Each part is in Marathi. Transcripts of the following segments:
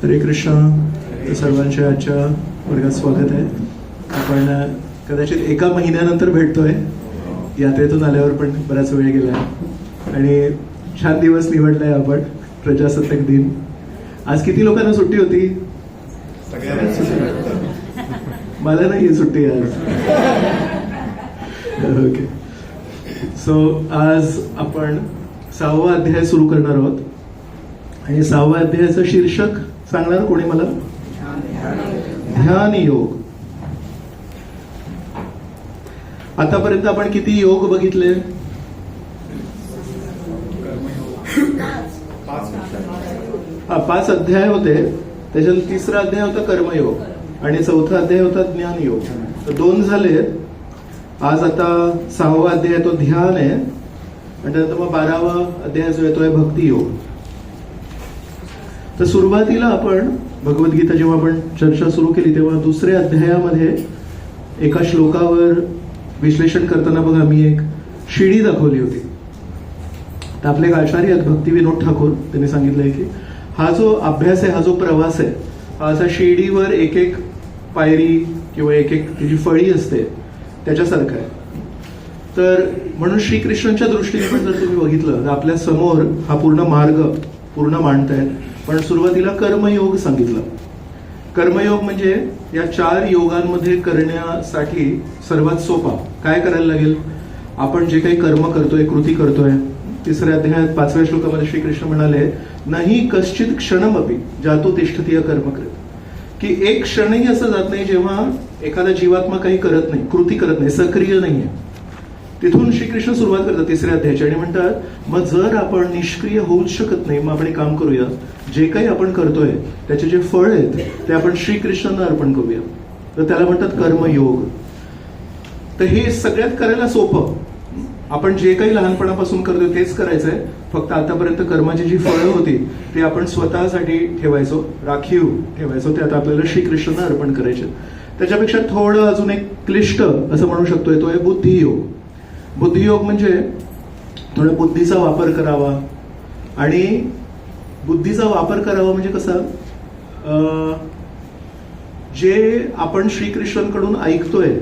हरे कृष्ण. सर्वांच्या आजच्या वर्गात स्वागत आहे. आपण कदाचित एका महिन्यानंतर भेटतोय. यात्रेतून आल्यावर पण बराच वेळ गेला आणि छान दिवस निवडलाय आपण. प्रजासत्ताक दिन. आज किती लोकांना सुट्टी होती? मला नाही सुट्टी आज. ओके. सो आज आपण 6वा अध्याय सुरू करणार आहोत आणि 6व्या अध्यायाचं शीर्षक सांगणार कोणी मला? ध्यान योग. आतापर्यंत आपण किती योग बघितले? 5 अध्याय होते. त्याच्यात 3रा अध्याय होता कर्मयोग आणि 4था अध्याय होता ज्ञान योग. तर 2 झाले. आज आता 6वा अध्याय तो ध्यान आहे आणि त्यानंतर मग 12वा अध्याय जो येतोय भक्ती योग. तर सुरुवातीला आपण भगवद्गीता जेव्हा आपण चर्चा सुरू केली तेव्हा 2ऱ्या अध्यायामध्ये एका श्लोकावर विश्लेषण करताना बघा मी एक शिडी दाखवली होती. तर आपले एक आचार्य आहेत भक्तिविनोद ठाकूर, त्यांनी सांगितलंय की हा जो अभ्यास आहे, हा जो प्रवास आहे, हा असा शिडीवर एक एक पायरी किंवा एक एक त्याची फळी असते त्याच्यासारखं आहे. तर म्हणून श्रीकृष्णांच्या दृष्टीने पण जर तुम्ही बघितलं तर आपल्या समोर हा पूर्ण मार्ग पूर्ण मांडतायत. पण सुरुवातीला कर्मयोग सांगितलं. कर्मयोग म्हणजे या 4 योगांमध्ये करण्यासाठी सर्वात सोपा काय करायला लागेल? आपण जे काही कर्म करतोय, कृती करतोय. 3ऱ्या अध्यायात 5व्या श्लोकामध्ये श्रीकृष्ण म्हणाले, नाही कश्चित क्षणमपि जातो तिष्ठती कर्मकृत, की एक क्षणही असं जात नाही जेव्हा एखादा जीवात्मा काही करत नाही, कृती करत नाही, सक्रिय नाहीये. तिथून श्रीकृष्ण सुरुवात करतात 3ऱ्या अध्यायाची आणि म्हणतात मग जर आपण निष्क्रिय होऊच शकत नाही, मग आपण एक काम करूया, जे काही आपण करतोय त्याचे जे फळ आहेत ते आपण श्रीकृष्णांना अर्पण करूया. तर त्याला म्हणतात कर्मयोग. तर हे सगळ्यात करायला सोपं. आपण जे काही लहानपणापासून करतोय तेच करायचंय. फक्त आतापर्यंत कर्माची जी फळं होती ते आपण स्वतःसाठी ठेवायचो, राखीव ठेवायचो. ते आता आपल्याला श्रीकृष्णांना अर्पण करायचे. त्याच्यापेक्षा थोडं अजून एक क्लिष्ट असं म्हणू शकतोय तो आहे बुद्धियोग. बुद्धियोग म्हणजे थोडा बुद्धीचा वापर करावा. आणि बुद्धीचा वापर करावा म्हणजे कसं, जे आपण श्रीकृष्णांकडून ऐकतोय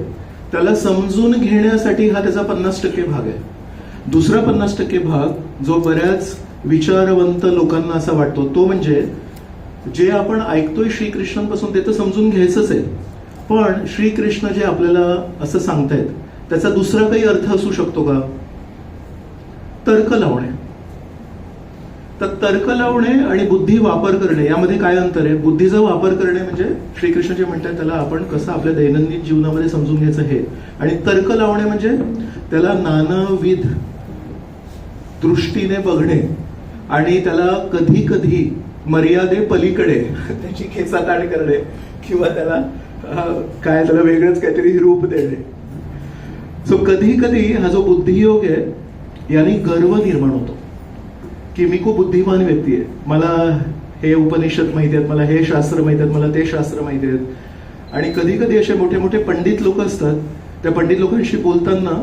त्याला समजून घेण्यासाठी हा त्याचा 50% भाग आहे. दुसरा 50% भाग जो बऱ्याच विचारवंत लोकांना असा वाटतो तो म्हणजे जे आपण ऐकतोय श्रीकृष्णांपासून ते तर समजून घ्यायचंच आहे, पण श्रीकृष्ण जे आपल्याला असं सांगतायत त्याचा दुसरा काही अर्थ असू शकतो का? तर्क लावणे. तर तर्क लावणे आणि बुद्धी वापर करणे यामध्ये काय अंतर आहे? बुद्धीचा वापर करणे म्हणजे श्रीकृष्ण जे म्हणतात त्याला आपण कसं आपल्या दैनंदिन जीवनामध्ये समजून घ्यायचं हे. आणि तर्क लावणे म्हणजे त्याला नानाविध दृष्टीने बघणे आणि त्याला कधी कधी मर्यादे पलीकडे त्याची खेचाताण करणे किंवा त्याला काय त्याला वेगळंच काहीतरी रूप देणे. सो कधी कधी हा जो बुद्धियोग आहे याने गर्व निर्माण होतो की मी खूप बुद्धिमान व्यक्ती आहे, मला हे उपनिषद माहिती आहेत, मला हे शास्त्र माहिती आहेत, मला ते शास्त्र माहिती आहेत. आणि कधी कधी असे मोठे मोठे पंडित लोक असतात. त्या पंडित लोकांशी बोलताना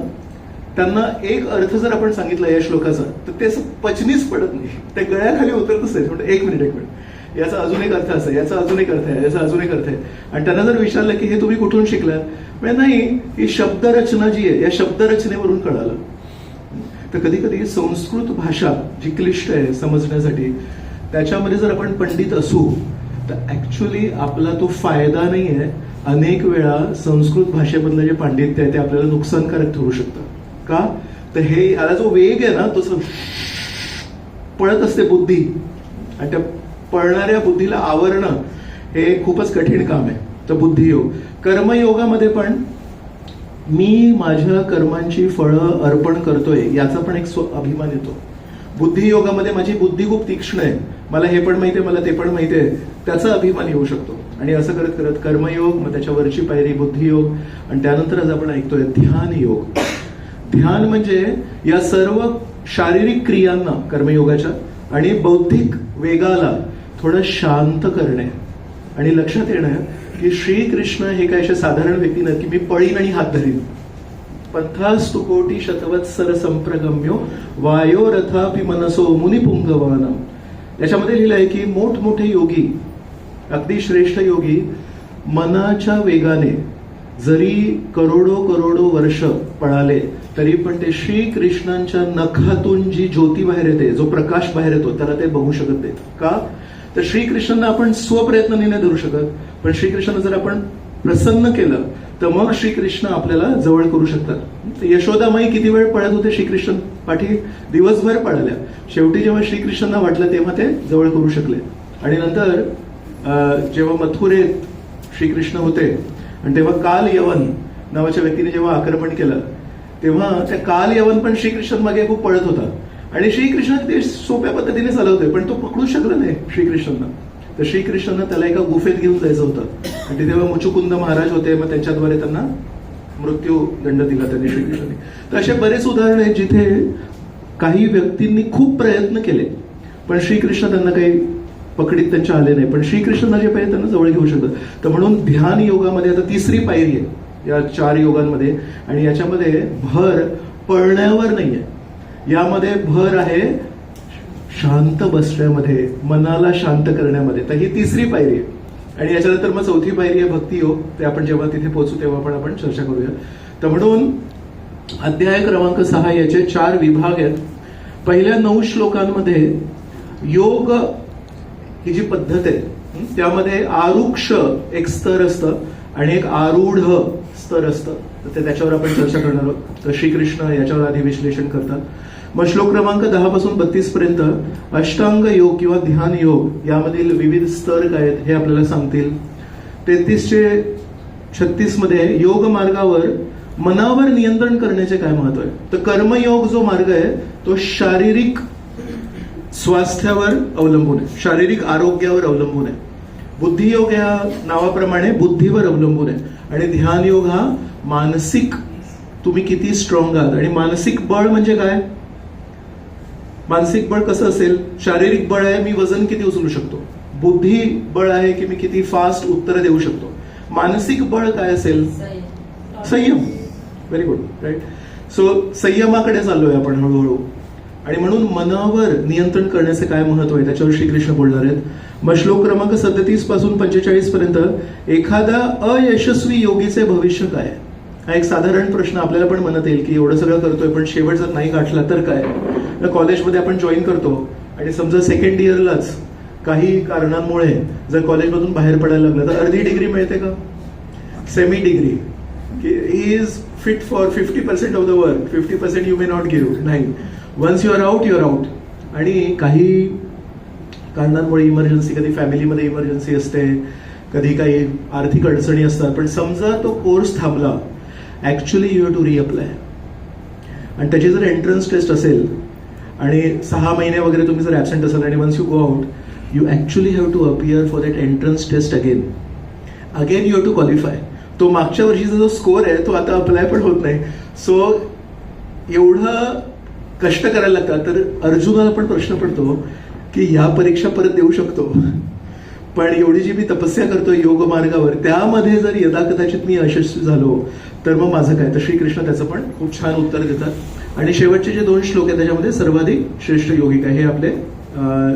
त्यांना एक अर्थ जर आपण सांगितला या श्लोकाचा तर ते असं पचनीच पडत नाही, ते गळ्याखाली उतरतच नाही. म्हणजे एक मिनिट याचा अजून एक अर्थ असा, याचा अजून एक अर्थ आहे, याचा अजून एक अर्थ आहे. आणि त्यांना जर विचारलं की हे तुम्ही कुठून शिकलात, म्हणजे नाही ही शब्दरचना जी आहे या शब्दरचनेवरून कळालं. तर कधी कधी संस्कृत भाषा जी क्लिष्ट आहे समजण्यासाठी त्याच्यामध्ये जर आपण पंडित असू तर ऍक्च्युली आपला तो फायदा नाही आहे. अनेक वेळा संस्कृत भाषेमधलं जे पांडित्य आहे ते आपल्याला नुकसानकारक ठरू शकतं. का? तर हे याला जो वेग आहे ना तो पळत असते बुद्धी आणि त्या पळणाऱ्या बुद्धीला आवरणं हे खूपच कठीण काम आहे. तर बुद्धियोग. कर्मयोगामध्ये पण मी माझ्या कर्मांची फळं अर्पण करतोय याचा पण एक अभिमान येतो. बुद्धियोगामध्ये माझी बुद्धी खूप तीक्ष्ण आहे, मला हे पण माहिती आहे, मला ते पण माहिती आहे, त्याचा अभिमान येऊ शकतो. आणि असं करत करत कर्मयोग, मग त्याच्यावरची पायरी बुद्धियोग आणि त्यानंतर आज आपण ऐकतोय ध्यान योग. ध्यान म्हणजे या सर्व शारीरिक क्रियांना कर्मयोगाच्या आणि बौद्धिक वेगाला थोडं शांत करणे आणि लक्षात येणं की श्रीकृष्ण हे काय असे साधारण व्यक्ती नाही की मी पळीन आणि हात धरीन. पंथास्तु कोटी शतवत्सर संप्रगम्यो वायो रथापि मनसो मुनिपुंगवानम. याच्यामध्ये लिहिलं आहे की मोठमोठे योगी अगदी श्रेष्ठ योगी मनाच्या वेगाने जरी करोडो करोडो वर्ष पळाले तरी पण ते श्रीकृष्णांच्या नखातून जी ज्योती बाहेर येते, जो प्रकाश बाहेर येतो, त्याला ते बघू शकत नाहीत. का? तर श्रीकृष्णांना आपण स्वप्रयत्नाने नाही धरू शकत, पण श्रीकृष्णांना जर आपण प्रसन्न केलं तर मग श्रीकृष्ण आपल्याला जवळ करू शकतात. यशोदामाई किती वेळ पळत होते श्रीकृष्ण पाठी? दिवसभर पळाल्या. शेवटी जेव्हा श्रीकृष्णांना वाटलं तेव्हा ते जवळ करू शकले. आणि नंतर जेव्हा मथुरेत श्रीकृष्ण होते आणि तेव्हा काल यवन नावाच्या व्यक्तीने जेव्हा आक्रमण केलं तेव्हा त्या काल यवन पण श्रीकृष्ण मागे खूप पळत होता आणि श्रीकृष्ण ते सोप्या पद्धतीने चालवतोय पण तो पकडू शकला नाही श्रीकृष्णांना. तर श्रीकृष्णांना त्याला एका गुफेत घेऊन जायचं होतं आणि तेव्हा मुचुकुंद महाराज होते, मग त्यांच्याद्वारे त्यांना मृत्यू दंड दिला त्यांनी श्रीकृष्णांनी. तर असे बरेच उदाहरण आहेत जिथे काही व्यक्तींनी खूप प्रयत्न केले पण श्रीकृष्ण त्यांना काही पकडीत त्यांच्या आले नाही, पण श्रीकृष्णांना जे पाहिजे त्यांना जवळ घेऊ शकतात. तर म्हणून ध्यान योगामध्ये आता तिसरी पायरी आहे या 4 योगांमध्ये आणि याच्यामध्ये भर पळण्यावर नाहीये, यामध्ये भर आहे शांत बसण्यामध्ये, मनाला शांत करण्यामध्ये. तर ही तिसरी पायरी आहे. आणि याच्यानंतर मग चौथी पायरी आहे भक्ती योग. ते आपण जेव्हा तिथे पोहोचू तेव्हा पण आपण चर्चा करूया. तर म्हणून अध्याय क्रमांक 6 याचे 4 विभाग आहेत. पहिल्या 9 श्लोकांमध्ये योग ही जी पद्धत आहे त्यामध्ये आरुक्ष एक स्तर असतं आणि एक आरूढ स्तर असतं. तर त्याच्यावर आपण चर्चा करणार आहोत. तर श्रीकृष्ण याच्यावर आधी विश्लेषण करतात. मग श्लोक क्रमांक 10 पासून 32 पर्यंत अष्टांग योग किंवा ध्यान योग यामधील विविध स्तर काय आहेत हे आपल्याला सांगतील. 33 ते 36 मध्ये योग मार्गावर मनावर नियंत्रण करण्याचे काय महत्व आहे. तर कर्मयोग जो मार्ग आहे तो शारीरिक स्वास्थ्यावर अवलंबून आहे, शारीरिक आरोग्यावर अवलंबून आहे. बुद्धियोग या नावाप्रमाणे बुद्धीवर अवलंबून आहे आणि ध्यान योग हा मानसिक, तुम्ही किती स्ट्रॉंग आहात. आणि मानसिक बळ म्हणजे काय? मानसिक बळ कसं असेल? शारीरिक बळ आहे मी वजन किती उचलू शकतो, बुद्धी बळ आहे की मी किती फास्ट उत्तर देऊ शकतो. मानसिक बळ काय असेल? संयम. Very good, right. सो संयमाकडे चाललोय आपण हळूहळू. आणि म्हणून मनावर नियंत्रण करण्याचे काय महत्व आहे त्याच्यावर श्रीकृष्ण बोलणार आहेत. मग श्लोक क्रमांक 37 पासून 45 पर्यंत एखादा अयशस्वी योगीचे भविष्य काय? हा एक साधारण प्रश्न आपल्याला पण मनात येईल की एवढं सगळं करतोय पण शेवट जर नाही गाठला तर काय? कॉलेजमध्ये आपण जॉईन करतो आणि समजा सेकंड इयरलाच काही कारणांमुळे जर कॉलेजमधून बाहेर पडायला लागलं तर अर्धी डिग्री मिळते का? सेमी डिग्री की ही is fit for 50% of the work, 50% you may not give. नाही, once you are out you are out. आणि काही कारणांमुळे इमर्जन्सी, कधी फॅमिलीमध्ये इमर्जन्सी असते, कधी काही आर्थिक अडचणी असतात, पण समजा तो कोर्स थांबला, actually you have to reapply. आणि त्याची जर एंट्रन्स टेस्ट असेल आणि 6 महिने वगैरे तुम्ही जर ऍबसेंट असाल आणि once you go out you actually have to appear for that entrance test again you have to qualify. तो मागच्या वर्षीचा जो स्कोर आहे तो आता अप्लाय पण होत नाही. सो एवढं कष्ट करायला लागतात. तर अर्जुनाला पण प्रश्न पडतो की ह्या परीक्षा परत देऊ शकतो, पण एवढी जी मी तपस्या करतोय योग मार्गावर त्यामध्ये जर यदाकदाचित मी यशस्वी झालो तर मग माझं काय? तर श्रीकृष्ण त्याचं पण खूप छान उत्तर देतात. आणि शेवटचे जे 2 श्लोक आहेत त्याच्यामध्ये सर्वाधिक श्रेष्ठ योगिक आहे, हे आपले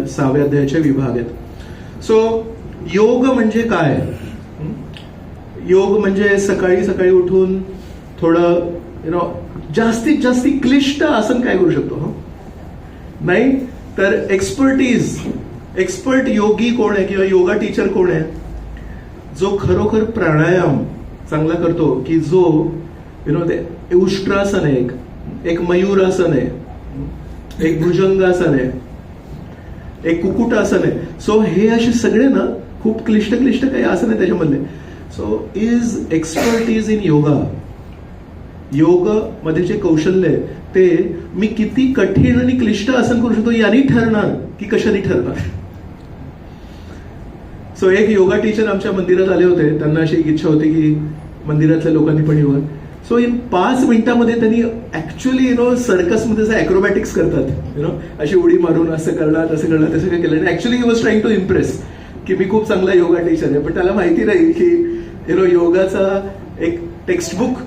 6व्या अध्यायाचे विभाग आहेत. सो योग म्हणजे काय? योग म्हणजे सकाळी सकाळी उठून थोडं जास्तीत जास्त क्लिष्ट आसन काय करू शकतो? नाही तर एक्सपर्ट योगी कोण आहे किंवा योगा टीचर कोण आहे? जो खरोखर प्राणायाम चांगला करतो, की जो ते उष्ट्रासन आहे, एक मयूरासन आहे, एक भुजंगासन आहे, एक कुकुटासन आहे. सो हे असे सगळे ना खूप क्लिष्ट काही आसन आहे त्याच्यामधले. So is expertise in yoga. योग मध्ये जे कौशल्य आहे ते मी किती कठीण आणि क्लिष्ट आसन करू शकतो याने ठरणार की कशाने ठरणार. सो एक योगा टीचर आमच्या मंदिरात आले होते. त्यांना अशी इच्छा होती की मंदिरातल्या लोकांनी पण योगा. सो इन 5 मिनिटांमध्ये त्यांनी ऍक्च्युअली सर्कसमध्ये जसं अॅक्रोबॅटिक्स करतात, अशी उडी मारून असं करणार तसं करणार तसं काय केलं. Actually he was trying to impress की मी खूप चांगला योगा टीचर आहे. पण त्याला माहिती नाही की योगाचा एक टेक्स्टबुक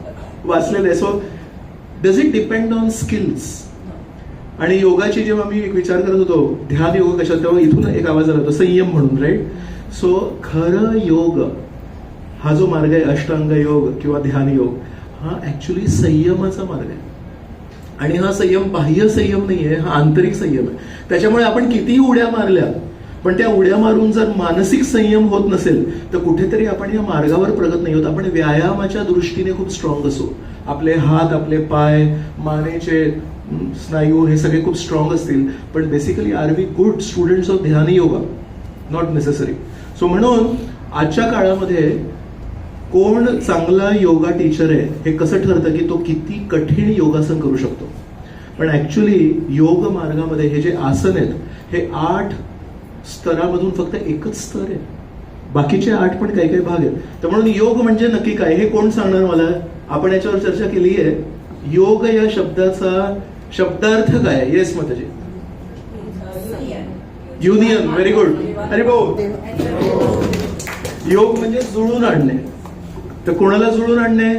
वाचलेलं आहे. So does it depend on skills? आणि योगाची जेव्हा मी एक विचार करत होतो ध्यान योग कशा, तेव्हा इथून एक आवाज आला होता संयम म्हणून, राईट. सो खरं योग हा जो मार्ग आहे अष्टांग योग किंवा ध्यान योग, हा ऍक्च्युली संयमाचा मार्ग आहे. आणि हा संयम बाह्य संयम नाहीये, हा आंतरिक संयम आहे. त्याच्यामुळे आपण कितीही उड्या मारल्या, पण त्या उड्या मारून जर मानसिक संयम होत नसेल तर कुठेतरी आपण या मार्गावर प्रगत नाही होत. आपण व्यायामाच्या दृष्टीने खूप स्ट्रॉंग असू, आपले हात, आपले पाय, मानेचे स्नायू हे सगळे खूप स्ट्रॉंग असतील, पण basically are we good students of dhyan yoga? Not necessary. So म्हणून आजच्या काळामध्ये कोण चांगला योगा टीचर आहे हे कसं ठरतं की तो किती कठीण योगासन करू शकतो. पण ऍक्च्युली योग मार्गामध्ये हे जे आसन आहेत हे 8 स्तरामधून फक्त एकच स्तर आहे, बाकीचे 8 पण काही काही भाग आहेत. तर म्हणून योग म्हणजे नक्की काय हे कोण सांगणार मला? आपण याच्यावर चर्चा केली आहे. योग या शब्दाचा शब्दार्थ काय? येस माताजी. युनियन. Very good. अरे भाऊ, योग म्हणजे जुळून आणणे. तर कोणाला जुळून आणणे?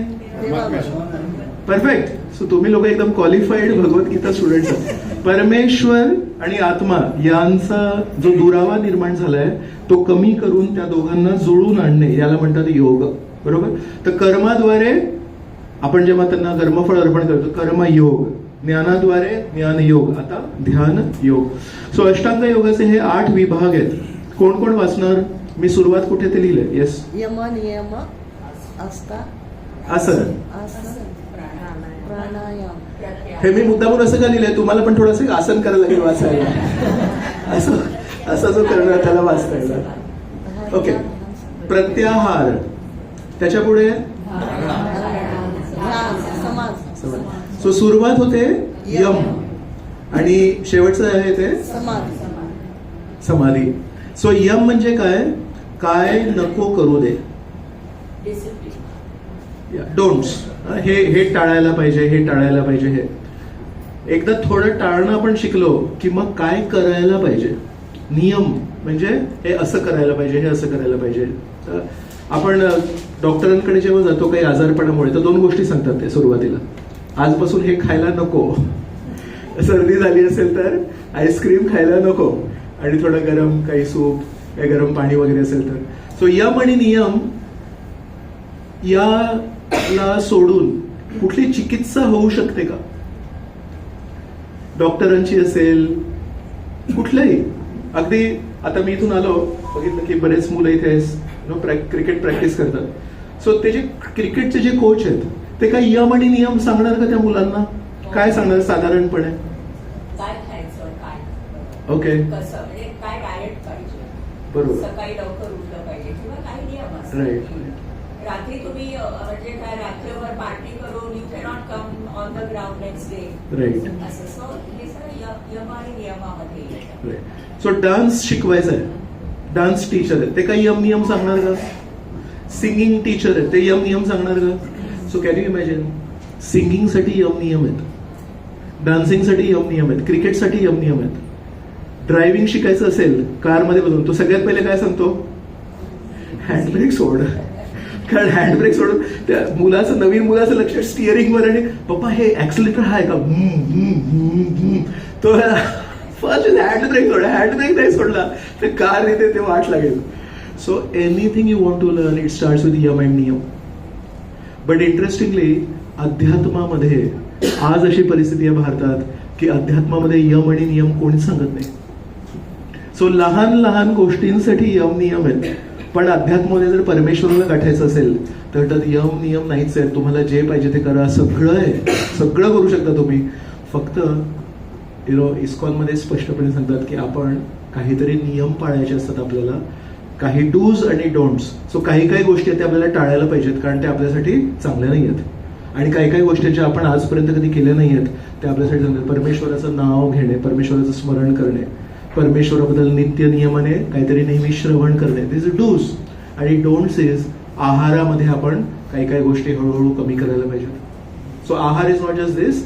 परफेक्ट. सो तुम्ही लोक एकदम क्वालिफाईड भगवद्गीता स्टुडंट्स आहात. परमेश्वर आणि आत्मा यांचा जो दुरावा निर्माण झालाय तो कमी करून त्या दोघांना जुळून आणणे याला म्हणतात योग. बरोबर. तर कर्माद्वारे आपण जेव्हा त्यांना कर्मफळ अर्पण करतो, कर्मयोग. ज्ञानाद्वारे ज्ञान योग. आता ध्यान योग. सो अष्टांग योगाचे हे 8 विभाग आहेत. कोण कोण वाचणार? मी सुरुवात कुठे ते लिहिलंय? येस. यम नियम आसन. प्राणायाम. हे मी मुद्दामून असं का लिहिलंय? तुम्हाला पण थोडंसं आसन करायला लागेल वाचायला. असं जो करणार त्याला वाचता येईल. ओके. प्रत्याहार. त्याच्या पुढे सो सुरुवात होते यम आणि शेवटचं आहे ते समाधी. सो यम म्हणजे काय? काय नको करू दे. डोंट्स. हे टाळायला पाहिजे, हे टाळायला पाहिजे. हे एकदा थोडं टाळणं आपण शिकलो की मग काय करायला पाहिजे. नियम म्हणजे हे असं करायला पाहिजे, हे असं करायला पाहिजे. आपण डॉक्टरांकडे जेव्हा जातो काही आजारपणामुळे तर 2 गोष्टी सांगतात ते सुरुवातीला. आजपासून हे खायला नको, सर्दी झाली असेल तर आईस्क्रीम खायला नको, आणि थोडं गरम काही सूप, काही गरम पाणी वगैरे असेल तर. सो यम आणि नियम याला सोडून कुठली चिकित्सा होऊ शकते का? डॉक्टरांची असेल, कुठल्याही. अगदी आता मी इथून आलो, बघितलं की बरेच मुलं इथे क्रिकेट प्रॅक्टिस करतात. सो ते जे क्रिकेटचे जे कोच आहेत ते काही यम आणि नियम सांगणार का त्या मुलांना? काय सांगणार साधारणपणे? काय खायचं, काय ओके, कसं, म्हणजे काय डाएट पाहिजे, बरोबर, सकाळी लवकर उठलं पाहिजे किंवा काही नियम असतात. राईट. रात्री तुम्ही म्हणजे काय रात्रभर पार्टी करून you cannot come on the ground next day. Right. असं. सो हे सगळं यम आणि नियमामध्ये येतं. राईट. सो डान्स शिकवायचा आहे, डान्स टीचर आहे, ते काही यम नियम सांगणार का? सिंगिंग टीचर आहे, ते यम नियम सांगणार का? सो कॅन यू इमॅजिन, सिंगिंगसाठी यम नियम आहेत, डान्सिंगसाठी यम नियम आहेत, क्रिकेटसाठी यम नियम आहेत. ड्रायव्हिंग शिकायचं असेल कारमध्ये बघून तो सगळ्यात पहिले काय सांगतो? हँडब्रेक सोड. कारण हँडब्रेक सोडून त्या मुलाचं, नवीन मुलाचं लक्ष स्टिअरिंगवर, आणि पप्पा हे ऍक्सिलेटर आहे का? तो फर्स्ट हँडब्रेक सोडा, हँडब्रेक नाही सोडला तर कार येते ते वाट लागेल. So anything you want to learn it starts with yam and niyam. But interestingly अध्यात्मामध्ये आज अशी परिस्थिती आहे भारतात की अध्यात्मामध्ये यम आणि नियम कोणीच सांगत नाही. सो लहान लहान गोष्टींसाठी यम नियम आहेत, पण अध्यात्मामध्ये जर परमेश्वराला गाठायचं असेल तर त्यात यम नियम नाहीच आहे. तुम्हाला जे पाहिजे ते करा, सगळं आहे, सगळं करू शकता तुम्ही. फक्त इस्कॉनमध्ये स्पष्टपणे सांगतात की आपण काहीतरी नियम पाळायचे असतात आपल्याला, काही डूज आणि डोंट्स. सो काही काही गोष्टी आहेत त्या आपल्याला टाळायला पाहिजेत कारण त्या आपल्यासाठी चांगल्या नाही आहेत, आणि काही काही गोष्टी ज्या आपण आजपर्यंत कधी केल्या नाही आहेत त्या आपल्यासाठी चांगल्या. परमेश्वराचं नाव घेणे, परमेश्वराचं स्मरण करणे, परमेश्वराबद्दल नित्य नियमाने काहीतरी नेहमी श्रवण करणे, दिस इज डूज. आणि डोंट्स इज आहारामध्ये आपण काही काही गोष्टी हळूहळू कमी करायला पाहिजेत. सो आहार इज नॉट जस्ट दिस,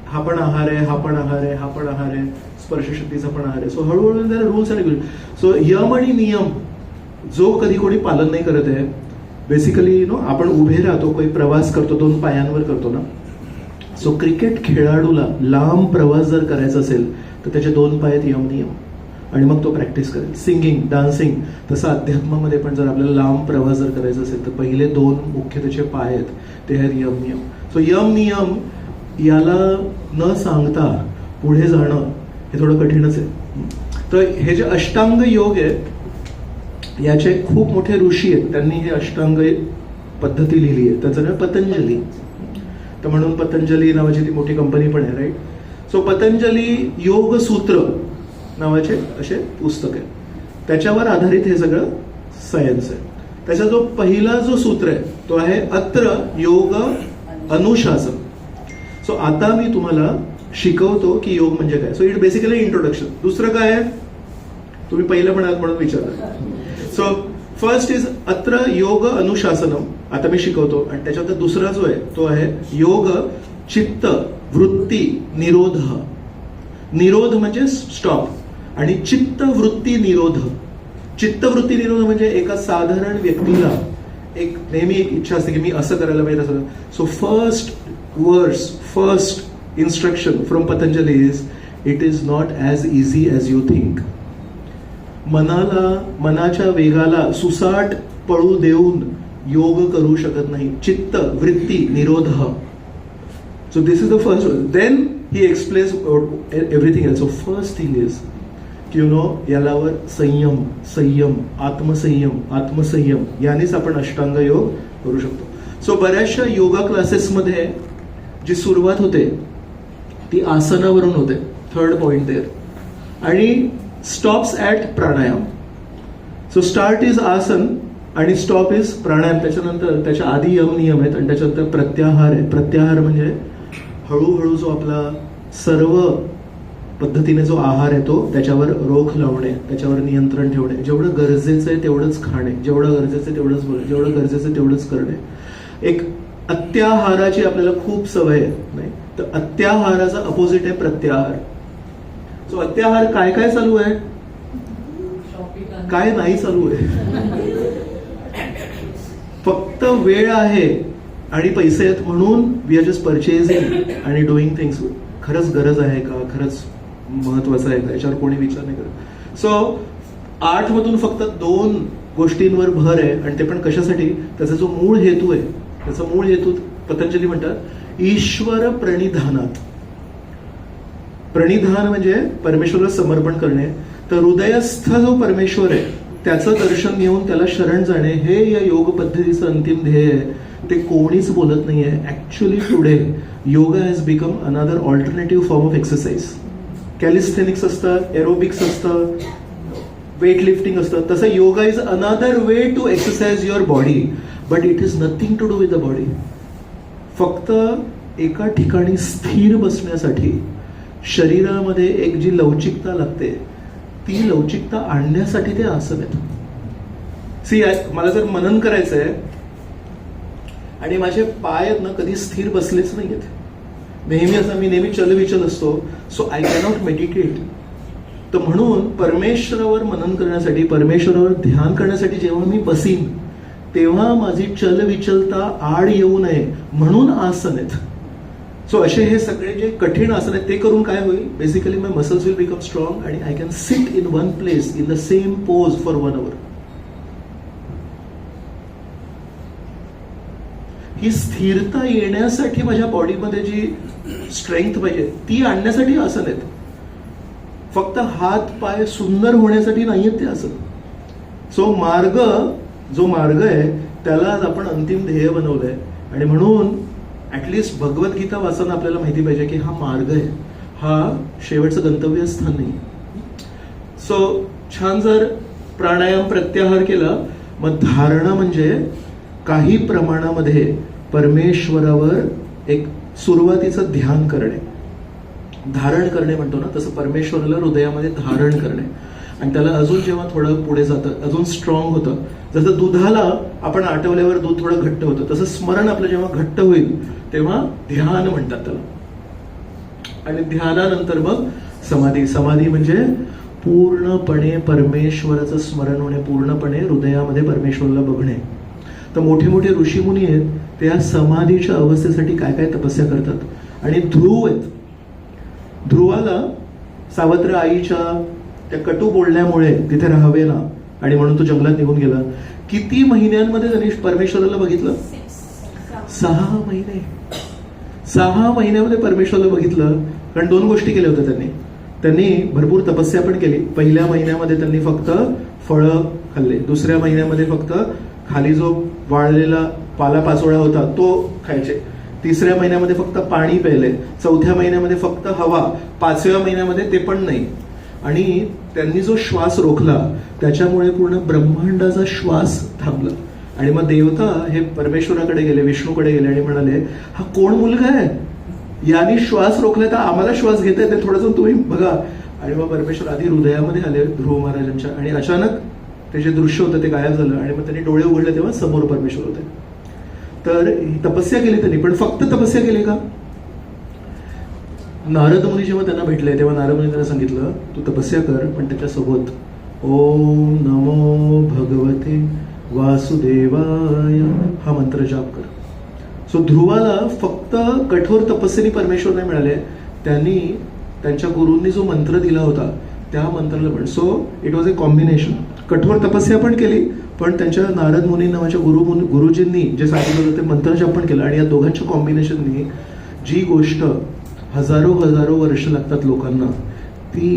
हा पण आहार आहे, हा पण आहार आहे, हा पण आहार आहे, स्पर्शशक्तीचा पण आहार आहे. सो हळूहळू रूल्स अँड रेग्युलेशन. सो यम आणि नियम जो कधी कोणी पालन नाही करत आहे, बेसिकली आपण उभे राहतो, काही प्रवास करतो, 2 पायांवर करतो ना, सो क्रिकेट खेळाडूला लांब प्रवास जर करायचा असेल तर त्याचे 2 पाय आहेत यम-नियम, आणि मग तो प्रॅक्टिस करेल. सिंगिंग, डान्सिंग, तसं अध्यात्मामध्ये पण जर आपल्याला लांब प्रवास जर करायचा असेल तर पहिले 2 मुख्य त्याचे पाय आहेत, ते आहेत यम-नियम. सो यम-नियम याला न सांगता पुढे जाणं हे थोडं कठीणच आहे. तर हे जे अष्टांग योग आहेत याचे खूप मोठे ऋषी आहेत, त्यांनी हे अष्टांग पद्धती लिहिली आहे. त्याचं नाव पतंजली. तर म्हणून पतंजली नावाची ती मोठी कंपनी पण आहे, राईट. सो पतंजली योग सूत्र नावाचे असे पुस्तक आहे, त्याच्यावर आधारित हे सगळं सायन्स आहे. त्याचा जो पहिला जो सूत्र आहे तो आहे अत्र योग अनुशासन. सो आता मी तुम्हाला शिकवतो की योग म्हणजे काय. So it basically introduction. दुसरं काय आहे तुम्ही पहिलं म्हणाल म्हणून विचारलं. सो फर्स्ट इज अत्र योग अनुशासनम, आता मी शिकवतो. आणि त्याच्यानंतर दुसरा जो आहे तो आहे योग चित्त वृत्ती निरोध. निरोध म्हणजे स्टॉप, आणि चित्त वृत्ती निरोध. चित्तवृत्ती निरोध म्हणजे एका साधारण व्यक्तीला एक नेहमी एक इच्छा असते की मी असं करायला पाहिजे असं. So first words, first instruction from Patanjali is it is not as easy as you think. मनाच्या वेगाला सुसाट पळू देऊन योग करू शकत नाही. चित्त वृत्ती निरोध. So this is the first. Then he explains everything else. So first thing is यालावर संयम, संयम, आत्मसंयम यानेच आपण अष्टांग योग करू शकतो. सो बऱ्याचशा योगा क्लासेसमध्ये जी सुरुवात होते ती आसनावरून होते. Third point there. आणि स्टॉप्स ॲट प्राणायाम. सो स्टार्ट इज आसन आणि स्टॉप इज प्राणायाम. त्याच्यानंतर त्याच्या आधी यम नियम आहेत आणि त्याच्यानंतर प्रत्याहार आहे. प्रत्याहार म्हणजे हळूहळू जो आपला सर्व पद्धतीने जो आहार आहे तो त्याच्यावर रोख लावणे, त्याच्यावर नियंत्रण ठेवणे. जेवढं गरजेचं आहे तेवढंच खाणे, जेवढं गरजेचं आहे तेवढंच बोलणे, जेवढं गरजेचं आहे तेवढंच करणे. एक अत्याहाराची आपल्याला खूप सवय आहे, नाही तर अत्याहाराचा अपोजिट आहे प्रत्याहार. सो अत्याहार काय काय चालू आहे, काय नाही चालू आहे. फक्त वेळ आहे आणि पैसे आहेत म्हणून वी आर जस्ट परचेजिंग आणि डुईंग थिंग्स. खरंच गरज आहे का, खरंच महत्वाचं आहे का, याच्यावर कोणी विचार नाही करत. सो 8 मधून फक्त 2 गोष्टींवर भर आहे, आणि ते पण कशासाठी. त्याचा जो मूळ हेतू आहे, त्याचा मूळ हेतू पतंजली म्हणतात ईश्वर प्रणिधानात. प्रणिधान म्हणजे परमेश्वराला समर्पण करणे. तर हृदयस्थ जो परमेश्वर आहे त्याचं दर्शन घेऊन त्याला शरण जाणे हे या योग पद्धतीचं अंतिम ध्येय आहे. ते कोणीच बोलत नाहीये. Actually today yoga has become another alternative form of exercise. Calisthenics असतं, एरोबिक्स असतं, वेट लिफ्टिंग असतं. तसं yoga is another way to exercise your body, but it is nothing to do with the body. फक्त एका ठिकाणी स्थिर बसण्यासाठी शरीरामध्ये एक जी लवचिकता लागते ती लवचिकता आणण्यासाठी ते आसन आहेत. सी मला जर मनन करायचं आहे आणि माझे पाय आहेत ना कधी स्थिर बसलेच नाहीयेत, नेहमी असं मी नेहमी चलविचल असतो. So I cannot meditate. तर म्हणून परमेश्वरावर मनन करण्यासाठी, परमेश्वरावर ध्यान करण्यासाठी जेव्हा मी बसीन तेव्हा माझी चलविचलता आड येऊ नये म्हणून आसन आहेत. सो असे हे सगळे जे कठीण आसन आहेत ते करून काय होईल, basically my muscles will become strong आणि I can sit in one place in the same pose for 1 hour. ही स्थिरता येण्यासाठी माझ्या बॉडीमध्ये जी स्ट्रेंथ पाहिजे ती आणण्यासाठी आसन आहेत. फक्त हात पाय सुंदर होण्यासाठी नाहीयेत ते आसन. सो जो मार्ग आहे त्याला आपण अंतिम ध्येय बनवलंय. आणि म्हणून ऍटलिस्ट भगवद्गीता वाचताना आपल्याला माहिती पाहिजे की हा मार्ग आहे, हा शेवटचं गंतव्यस्थान नाही. सो छान जर प्राणायाम प्रत्याहार केला, मग धारणा म्हणजे काही प्रमाणामध्ये परमेश्वरावर एक सुरुवातीचं ध्यान करणे, धारण करणे म्हणतो ना, तसं परमेश्वराला हृदयामध्ये धारण करणे. आणि त्याला अजून जेव्हा थोडं पुढे जातं अजून स्ट्रॉंग होतं. जसं दुधाला आपण आटवल्यावर दूध थोडं घट्ट होतं, तसं स्मरण आपलं जेव्हा घट्ट होईल तेव्हा ध्यान म्हणतात त्याला. आणि ध्यानानंतर मग समाधी. समाधी म्हणजे पूर्णपणे परमेश्वराचं स्मरण होणे, पूर्णपणे हृदयामध्ये परमेश्वराला बघणे. तर मोठे मोठे ऋषीमुनी आहेत ते या समाधीच्या अवस्थेसाठी काय काय तपस्या करतात. आणि ध्रुव आहेत. ध्रुवाला सावत्र आईच्या त्या कटू बोलण्यामुळे तिथे राहावे ना आणि म्हणून तो जंगलात निघून गेला. किती महिन्यांमध्ये त्यांनी परमेश्वराला बघितलं? 6 महिने. 6 महिन्यामध्ये परमेश्वराला बघितलं. कारण 2 गोष्टी केल्या होत्या त्यांनी भरपूर तपस्या पण केली. पहिल्या महिन्यामध्ये त्यांनी फक्त फळं खाल्ले, दुसऱ्या महिन्यामध्ये फक्त खाली जो वाळलेला पालापाचोळा होता तो खायचे, तिसऱ्या महिन्यामध्ये फक्त पाणी प्यायले, चौथ्या महिन्यामध्ये फक्त हवा, 5व्या महिन्यामध्ये ते पण नाही. आणि त्यांनी जो श्वास रोखला त्याच्यामुळे पूर्ण ब्रह्मांडाचा श्वास थांबला. आणि मग देवता हे परमेश्वराकडे गेले, विष्णूकडे गेले आणि म्हणाले, हा कोण मुलगा आहे, याने श्वास रोखला तर आम्हाला श्वास घेता येते, थोडंसं तुम्ही बघा. आणि मग परमेश्वर आधी हृदयामध्ये आले ध्रुव महाराजांच्या आणि अचानक ते जे दृश्य होतं ते गायब झालं. आणि मग त्यांनी डोळे उघडले तेव्हा समोर परमेश्वर होते. तर ही तपस्या केली त्यांनी, पण फक्त तपस्या केली का? नारद मुनी जेव्हा त्यांना भेटले तेव्हा नारद मुनी त्यांना सांगितलं, तू तपस्या कर पण त्याच्यासोबत ओम नमो भगवते वासुदेवाय हा मंत्र जाप कर. सो ध्रुवाला फक्त कठोर तपस्येने परमेश्वर नाही मिळाले, त्यांनी त्यांच्या गुरूंनी जो मंत्र दिला होता त्या मंत्राला पण. So it was a combination. कठोर तपस्या पण केली पण त्यांच्या नारद मुनी नावाच्या गुरुजींनी जे सांगितलं होतं ते मंत्र जाप पण केलं. आणि या दोघांच्या कॉम्बिनेशननी जी गोष्ट हजारो वर्ष लागतात लोकांना, ती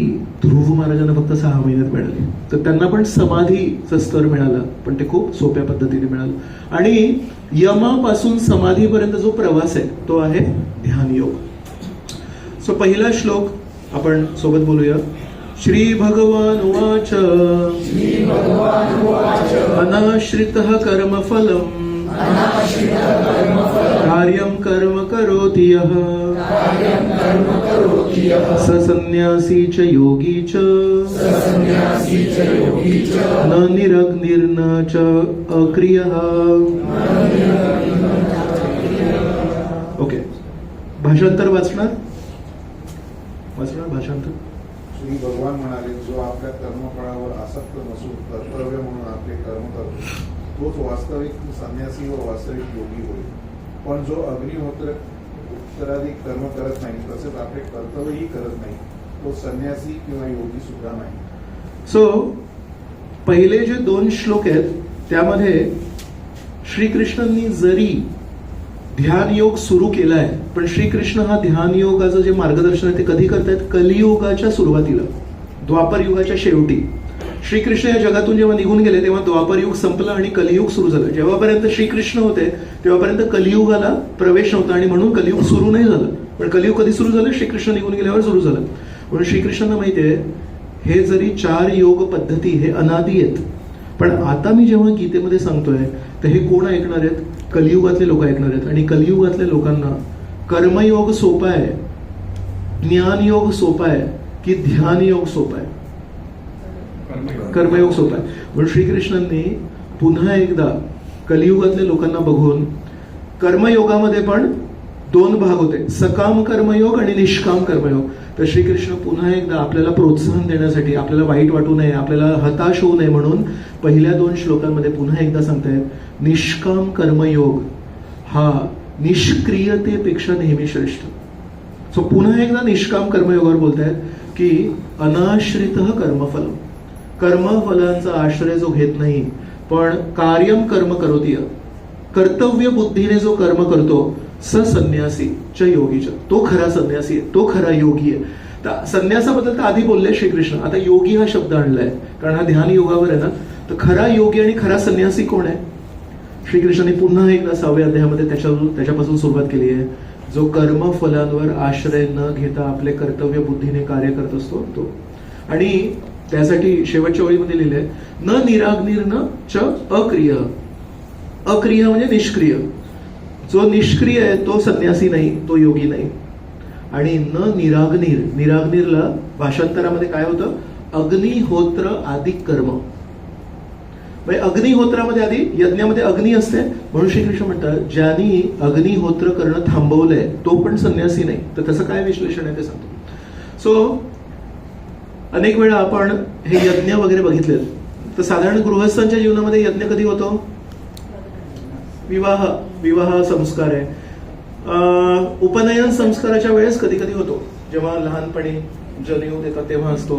ध्रुव महाराजांना फक्त 6 महिन्यात मिळाली. तर त्यांना पण समाधीचं स्तर मिळालं, पण ते खूप सोप्या पद्धतीने मिळालं. आणि यमापासून समाधीपर्यंत जो प्रवास आहे तो आहे ध्यान योग. सो पहिला श्लोक आपण सोबत बोलूया. श्री भगवान उवाच अनाश्रितः कर्मफलम् कार्यं कर्म करोति यः स संन्यासी च योगी च न निरग्निर्न च अक्रियः. ओके, भाषांतर वाचणार भाषांतर. श्री भगवान म्हणाले, जो आपल्या कर्मफळावर आसक्त नसून कर्तव्य म्हणून आपले कर्म करतो तोच वास्तविक संन्यासी व वास्तविक योगी होईल. पण जो अग्निहोत्र उत्तराधिक कर्म करत नाही तसेच आपले कर्तव्यही करत नाही तो संन्यासी किंवा योगी सुद्धा नाही. सो पहिले जे 2 श्लोक आहेत त्यामध्ये श्रीकृष्णांनी जरी ध्यान योग सुरू केलाय, पण श्रीकृष्ण हा ध्यान योगाचं जे मार्गदर्शन आहे ते कधी करतायत? कलियुगाच्या सुरुवातीला, द्वापर युगाच्या शेवटी. श्रीकृष्ण या जगातून जेव्हा निघून गेले तेव्हा द्वापर युग संपलं आणि कलियुग सुरू झालं. जेव्हापर्यंत श्रीकृष्ण होते तेव्हापर्यंत कलियुगाला प्रवेश नव्हता आणि म्हणून कलियुग सुरू नाही झालं. पण कलियुग कधी सुरू झालं? श्रीकृष्ण निघून गेल्यावर सुरू झालं. म्हणून श्रीकृष्णांना माहितीये हे जरी 4 योग पद्धती हे अनादी आहेत, पण आता मी जेव्हा गीतेमध्ये सांगतोय तर हे कोण ऐकणार आहेत? कलियुगातले लोक ऐकणार आहेत. आणि कलियुगातल्या लोकांना कर्मयोग सोपा आहे, ज्ञानयोग सोपा आहे की ध्यान योग सोपा आहे? कर्मयोग सोपा आहे. म्हणून श्रीकृष्णांनी पुन्हा एकदा कलियुगातल्या लोकांना बघून, कर्मयोगामध्ये पण 2 भाग होते, सकाम कर्मयोग आणि निष्काम कर्मयोग. तर श्रीकृष्ण पुन्हा एकदा आपल्याला प्रोत्साहन देण्यासाठी, आपल्याला वाईट वाटू नये, आपल्याला हताश होऊ नये म्हणून पहिल्या 2 श्लोकांमध्ये पुन्हा एकदा सांगतायत, निष्काम कर्मयोग हा निष्क्रियतेपेक्षा नेहमी श्रेष्ठ. सो पुन्हा एकदा निष्काम कर्मयोगावर बोलतायत की अनाश्रितः कर्मफलम्, कर्मफलांचा आश्रय जो घेत नाही पण कार्यम कर्म करोति, कर्तव्य बुद्धीने जो कर्म करतो, स संन्यासी च योगी च, तो खरा संन्यासी आहे, तो खरा योगी आहे. तर संन्यासाबद्दल तर आधी बोलले श्रीकृष्ण, आता योगी हा शब्द आणलाय कारण हा ध्यान योगावर आहे ना. तर खरा योगी आणि खरा संन्यासी कोण आहे? श्रीकृष्णाने पुन्हा एकदा 6व्या अध्यायामध्ये त्याच्यापासून सुरुवात केली आहे. जो कर्मफलांवर आश्रय न घेता आपले कर्तव्य बुद्धीने कार्य करत असतो तो. आणि त्यासाठी शेवटच्या ओळीमध्ये लिहिलंय, न निराग्निर्न च अक्रिय. अक्रिय म्हणजे निष्क्रिय. जो निष्क्रिय आहे तो संन्यासी नाही, तो योगी नाही. आणि न निराग्निर, निराग्निरला भाषांतरामध्ये काय होतं? अग्निहोत्र आदिक कर्म. म्हणजे अग्निहोत्रामध्ये आधी यज्ञामध्ये अग्नी असते म्हणून श्रीकृष्ण म्हणतात ज्यांनी अग्निहोत्र करणं थांबवलंय तो पण संन्यासी नाही. तर त्याचं काय विश्लेषण आहे ते सांगतो. सो अनेक वेळा आपण हे यज्ञ वगैरे बघितले, तर साधारण गृहस्थांच्या जीवनामध्ये यज्ञ कधी होतो? विवाह संस्कार आहे. उपनयन संस्काराच्या वेळेस कधी कधी होतो, जेव्हा लहानपणी जनेऊ देतात तेव्हा असतो.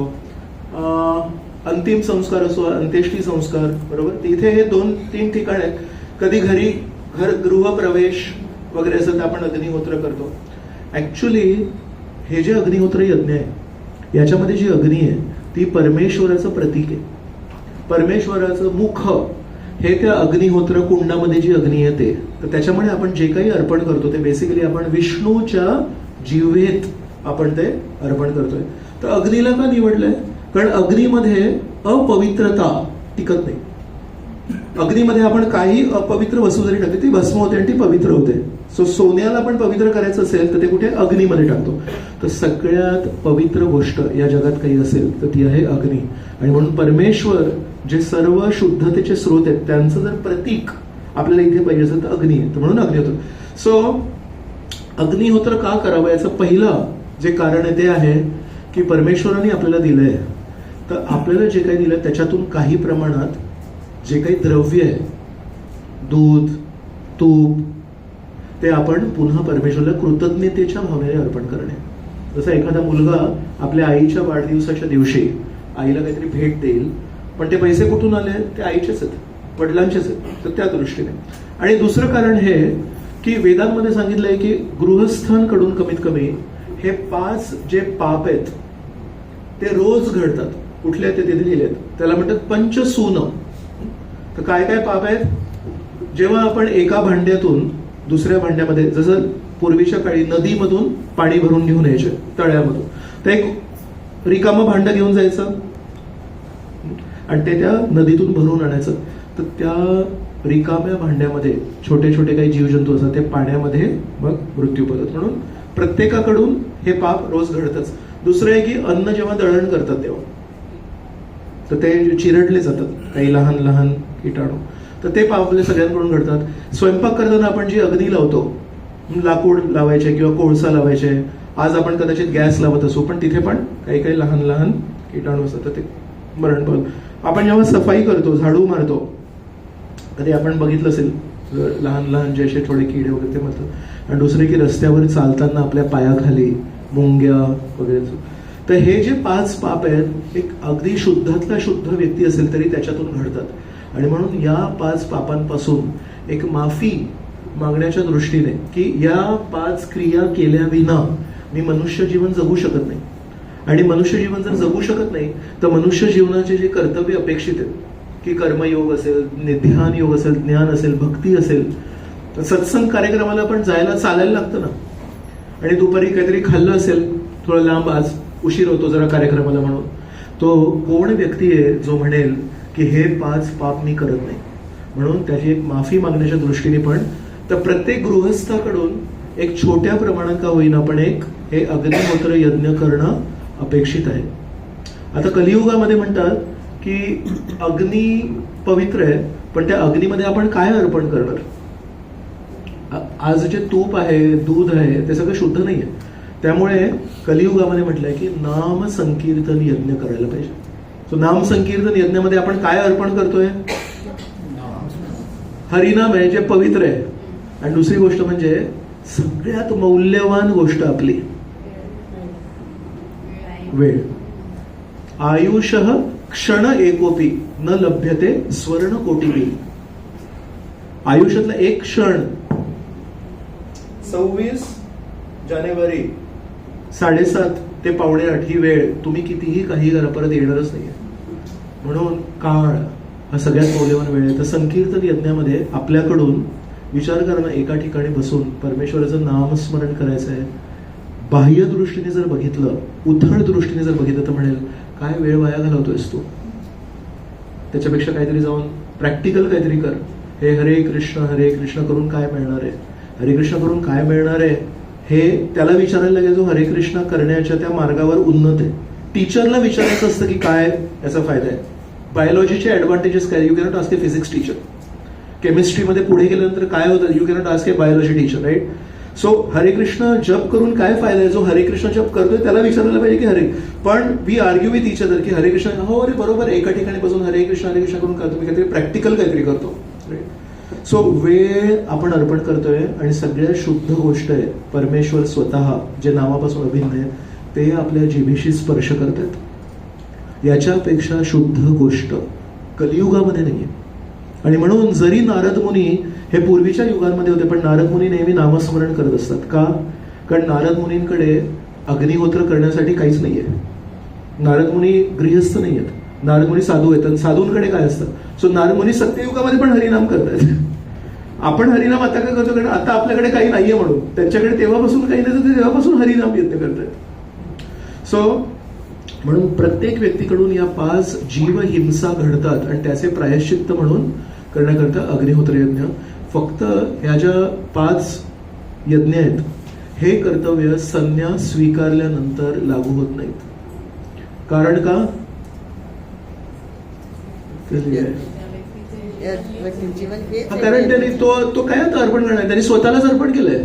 अंतिम संस्कार असो, अंत्येष्टी संस्कार, बरोबर, तिथे हे 2-3 ठिकाण आहेत. कधी घरी गृहप्रवेश वगैरे असं तर आपण अग्निहोत्र करतो. ऍक्च्युली हे जे अग्निहोत्र यज्ञ आहे याच्यामध्ये जी अग्नी आहे ती परमेश्वराचं प्रतीक आहे. परमेश्वराचं मुख हे त्या अग्निहोत्र कुंडामध्ये जी अग्नी येते, तर त्याच्यामुळे आपण जे काही अर्पण करतो ते बेसिकली आपण विष्णूच्या जिव्हेत आपण ते अर्पण करतोय. तर अग्नीला का निवडलंय? कारण अग्नीमध्ये अपवित्रता टिकत नाही. अग्नीमध्ये आपण काही अपवित्र वस्तू जरी टाकली ती भस्म होते आणि ती पवित्र होते. सो सोन्याला पण पवित्र करायचं असेल तर ते कुठे अग्नीमध्ये टाकतो. तर सगळ्यात पवित्र गोष्ट या जगात काही असेल तर ती आहे अग्नी. आणि म्हणून परमेश्वर जे सर्व शुद्धतेचे स्रोत आहेत त्यांचं जर प्रतीक आपल्याला इथे पाहिजे असेल तर अग्नी आहे. तर म्हणून अग्निहोत्र. सो अग्निहोत्र का करावं याचं पहिलं जे कारण आहे ते आहे की परमेश्वराने आपल्याला दिलंय, तर आपल्याला जे काही दिलंय त्याच्यातून काही प्रमाणात जे काही द्रव्य आहे, दूध, तूप, ते आपण पुन्हा परमेश्वराला कृतज्ञतेच्या भावनेने अर्पण करणे. जसं एखादा मुलगा आपल्या आईच्या वाढदिवसाच्या दिवशी आईला काहीतरी भेट देईल, पण ते पैसे कुठून आले? ते आईचेच आहेत, वडिलांचेच आहेत. तर त्या दृष्टीने. आणि दुसरं कारण हे की वेदांमध्ये सांगितलंय की गृहस्थांकडून कमीत कमी हे 5 जे पाप आहेत ते रोज घडतात. कुठले आहेत ते तिथे लिहिलेत. त्याला म्हणतात पंचसून. तर काय काय पाप आहेत? जेव्हा आपण एका भांड्यातून दुसऱ्या भांड्यामध्ये, जसं पूर्वीच्या काळी नदीमधून पाणी भरून घेऊन यायचे तळ्यामधून, तर एक रिकामं भांडं घेऊन जायचं आणि ते त्या नदीतून भरून आणायचं. तर त्या रिकाम्या भांड्यामध्ये छोटे छोटे काही जीवजंतू असतात, ते पाण्यामध्ये मग मृत्यू पावतात. म्हणून प्रत्येकाकडून हे पाप रोज घडतच. दुसरं आहे की अन्न जेव्हा दळण करतात तेव्हा तर ते चिरडले जातात काही लहान लहान किटाणू, तर ते पाप आपल्या सगळ्यांकडून घडतात. स्वयंपाक करताना आपण जी अग्नी लावतो, लाकूड लावायचे किंवा कोळसा लावायचे, आज आपण कदाचित गॅस लावत असू, पण तिथे पण काही काही लहान लहान किटाणू असतात, तर ते मरण पावतात. आपण जेव्हा सफाई करतो, झाडू मारतो, कधी आपण बघितलं असेल लहान लहान जे असे थोडे किडे वगैरे ते मरतात. आणि दुसरे की रस्त्यावर चालताना आपल्या पायाखाली मुंग्या वगैरे. तर हे जे 5 पाप आहेत, एक अगदी शुद्धातला शुद्ध व्यक्ती असेल तरी त्याच्यातून घडतात. आणि म्हणून या 5 पापांपासून एक माफी मागण्याच्या दृष्टीने की या 5 क्रिया केल्या विना मी मनुष्य जीवन जगू शकत नाही. आणि मनुष्य जीवन जर जगू शकत नाही तर मनुष्य जीवनाचे जे कर्तव्य अपेक्षित आहेत की कर्मयोग असेल, ध्यान योग असेल, ज्ञान असेल, भक्ती असेल, तर सत्संग कार्यक्रमाला पण जायला चालायला लागतं ना. आणि दुपारी काहीतरी खाल्लं असेल थोडं लांब, आज उशीर होतो जरा कार्यक्रमाला म्हणून, तो कोण व्यक्ती आहे जो म्हणेल की हे 5 पाप मी करत नाही. म्हणून त्याची एक माफी मागण्याच्या दृष्टीने पण, तर प्रत्येक गृहस्थाकडून एक छोट्या प्रमाणात का होईना पण एक हे अग्निहोत्र यज्ञ करणं अपेक्षित आहे. आता कलियुगामध्ये म्हणतात की अग्नी पवित्र आहे, पण त्या अग्नीमध्ये आपण काय अर्पण करणार? आज जे तूप आहे, दूध आहे, ते सगळं शुद्ध नाहीये. त्यामुळे कलियुगामध्ये म्हटलंय की नाम संकीर्तन यज्ञ करायला पाहिजे. सो नाम संकीर्तन यज्ञामध्ये आपण काय अर्पण करतोय? हरिनाम आहे जे पवित्र आहे. आणि दुसरी गोष्ट म्हणजे सगळ्यात मौल्यवान गोष्ट आपली वेळ. आयुष्य क्षण एकोपी न लभ्यते स्वर्ण कोटी. आयुष्यातला एक क्षण 26 जानेवारी 7:30 ते 7:45 ही वेळ तुम्ही कितीही काही करा परत येणारच नाहीये. म्हणून काळ हा सगळ्यात मौल्यवान वेळ आहे. तर संकीर्तन यज्ञामध्ये आपल्याकडून विचार करणं, एका ठिकाणी बसून परमेश्वराचं नामस्मरण करायचं आहे. बाह्य दृष्टीने जर बघितलं, उथळ दृष्टीने जर बघितलं तर म्हणेल काय वेळ वाया घालवतोयस तू, त्याच्यापेक्षा काहीतरी जाऊन प्रॅक्टिकल काहीतरी कर. हे हरे कृष्ण करून काय मिळणार आहे, हरे कृष्ण करून काय मिळणार आहे, हे त्याला विचारायला लागेल जो हरे कृष्ण करण्याच्या त्या मार्गावर उन्नत आहे. टीचरला विचारायचं असतं की काय याचा फायदा आहे. बायोलॉजीचे ऍडव्हान्टेजेस काय, you cannot ask a physics teacher. केमिस्ट्रीमध्ये पुढे गेल्यानंतर काय होतं, you cannot ask a biology teacher, right. So Hare Krishna जप करून काय फायदा आहे, जो हरे कृष्ण जप करतोय त्याला विचारायला पाहिजे की हरे. पण we argue with each other की हरे कृष्ण, हो अरे बरोबर, एका ठिकाणी बसून हरे कृष्ण करून करतो, मी काहीतरी प्रॅक्टिकल काहीतरी करतो. सो वेळ आपण अर्पण करतोय आणि सगळ्यात शुद्ध गोष्ट आहे परमेश्वर स्वतः जे नावापासून अभिन्न आहे ते आपल्या जिभेशी स्पर्श करतात. याच्यापेक्षा शुद्ध गोष्ट कलियुगामध्ये नाहीये. आणि म्हणून जरी नारद मुनी हे पूर्वीच्या युगांमध्ये होते पण नारद मुनी नेहमी नामस्मरण करत असतात. का? कारण नारद मुनींकडे अग्निहोत्र करण्यासाठी काहीच नाहीये. नारद मुनी गृहस्थ नाही आहेत, नारद मुनी साधू आहेत. आणि साधूंकडे काय असतं? सो नारद मुनी सत्ययुगामध्ये पण हरिनाम करतायत. आपण हरिनाम आता काय करतो? कारण आता आपल्याकडे काही नाहीये म्हणून. त्यांच्याकडे तेव्हापासून काही नाही तर ते तेव्हापासून हरिनाम यज्ञ करतायत. सो म्हणून प्रत्येक व्यक्तीकडून या 5 जीव हिंसा घडतात आणि त्याचे प्रायश्चित्त म्हणून करण्याकरता अग्निहोत्र यज्ञ. फक्त ह्या ज्या 5 यज्ञ आहेत हे कर्तव्य संन्यास स्वीकारल्यानंतर लागू होत नाहीत. कारण का? कारण त्यांनी तो काय आता अर्पण करणार? त्यांनी स्वतःलाच अर्पण केलंय.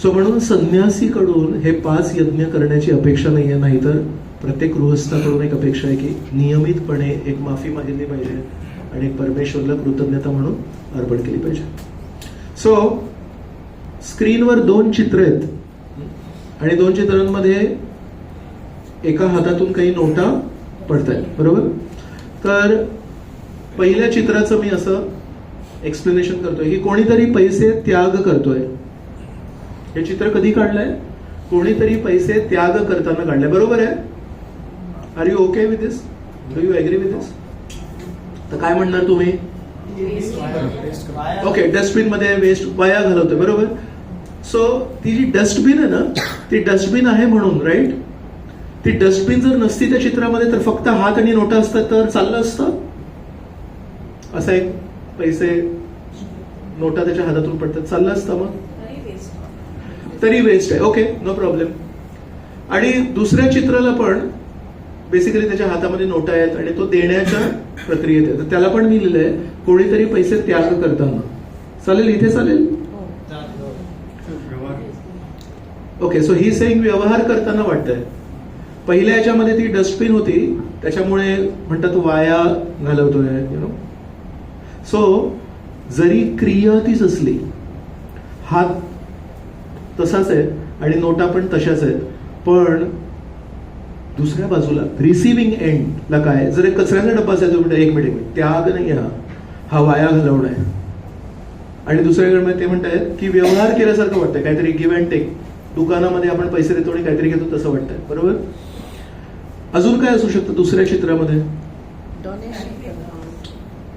सो म्हणून संन्यासीकडून हे 5 यज्ञ करण्याची अपेक्षा नाहीये. नाहीतर प्रत्येक गृहस्थाकडून एक अपेक्षा आहे की नियमितपणे एक माफी मागितली पाहिजे आणि एक परमेश्वरला कृतज्ञता म्हणून अर्पण केली पाहिजे. सो स्क्रीनवर 2 चित्र आहेत आणि 2 चित्रांमध्ये एका हातातून काही नोटा पडतायत, बरोबर? तर पहिल्या चित्राचं मी असं एक्सप्लेनेशन करतोय की कोणीतरी पैसे त्याग करतोय. हे चित्र कधी काढलंय? कोणीतरी पैसे त्याग करताना काढलंय, बरोबर आहे? Are you okay with this? Do you agree with this? तर काय म्हणणार तुम्ही? ओके, डस्टबिन मध्ये वेस्ट वाया घालवतोय, बरोबर? सो ती जी डस्टबिन आहे ना ती डस्टबिन आहे म्हणून, राईट? ती डस्टबिन जर नसती त्या चित्रामध्ये तर फक्त हात आणि नोटा असतात तर चाललं असतं? असा एक पैसे नोटा त्याच्या हातातून पडतात, चाललं असतं? मग तरी वेस्ट आहे. Okay, no problem. आणि दुसऱ्या चित्राला पण बेसिकली त्याच्या हातामध्ये नोटा आहेत आणि तो देण्याच्या प्रक्रियेत आहे. तर त्याला पण मी लिहिलंय कोणीतरी पैसे त्याग करताना. चालेल? इथे चालेल? ओके, सो ही सेइंग व्यवहार करताना वाटतंय. पहिल्या याच्यामध्ये ती डस्टबिन होती त्याच्यामुळे म्हणतात वाया घालवतोय, यु नो. सो जरी क्रिया तीच असली, हात तसाच आहे आणि नोटा पण तशाच आहेत, पण दुसऱ्या बाजूला रिसिव्हिंग एंडला काय? जर एक कचऱ्याचा डब्बा असेल तर म्हणतात 1 मिनिट त्याग नाही, हा वाया घालवणं आहे. आणि दुसऱ्याकडे ते म्हणतायत की व्यवहार केल्यासारखं वाटतंय, काहीतरी गिव्ह अँड टेक. दुकानामध्ये आपण पैसे देतो आणि काहीतरी घेतो तसं वाटतंय, बरोबर? अजून काय असू शकतं दुसऱ्या चित्रामध्ये?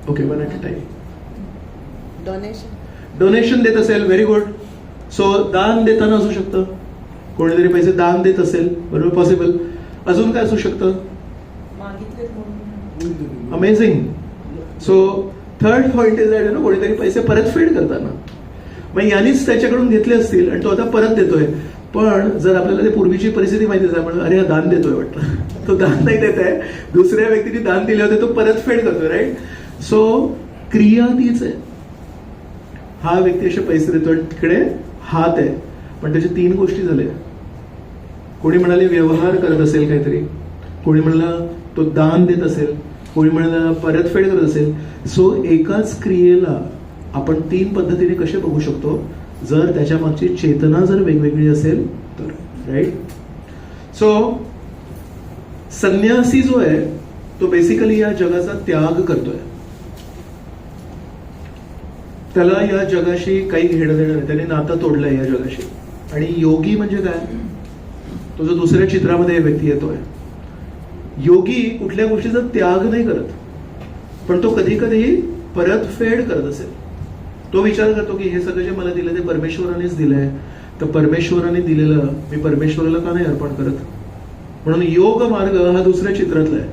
Okay, one at a time. Donation देत असेल, व्हेरी गुड. सो दान देताना असू शकतं, कोणीतरी पैसे दान देत असेल, बरोबर? पॉसिबल. अजून काय असू शकतं? Amazing. So third point is that कोणीतरी पैसे परतफेड करताना. मग यांनीच त्याच्याकडून घेतले असतील आणि तो आता परत देतोय. पण जर आपल्याला ते पूर्वीची परिस्थिती माहिती आहे आपण अरे हा दान देतोय वाटतं, तो दान नाही देत आहे, दुसऱ्या व्यक्तीने दान दिले होते तो परतफेड करतोय, राईट? सो क्रिया तीच आहे. हा व्यक्ती असे पैसे देतोय, तिकडे हात आहे, पण त्याच्या 3 गोष्टी झाल्या. कोणी म्हणाले व्यवहार करत असेल काहीतरी, कोणी म्हणाला तो दान देत असेल, कोणी म्हणाला परतफेड करत असेल. सो एकाच क्रियेला आपण 3 पद्धतीने कसे बघू शकतो जर त्याच्या मागची चेतना जर वेगवेगळी असेल तर, राईट? सो संन्यासी जो आहे तो बेसिकली या जगाचा त्याग करतोय. त्याला या जगाशी काही घेणं देणं नाही, त्याने नातं तोडलंय या जगाशी. आणि योगी म्हणजे काय? तो जो दुसऱ्या चित्रामध्ये व्यक्ती येतोय, योगी कुठल्या गोष्टीचा त्याग नाही करत, पण तो कधी कधी परतफेड करत असेल. तो विचार करतो की हे सगळं जे मला दिलं ते परमेश्वरानेच दिलंय, तर परमेश्वराने दिलेलं मी परमेश्वराला का नाही अर्पण करत? म्हणून योग मार्ग हा दुसऱ्या चित्रातला आहे.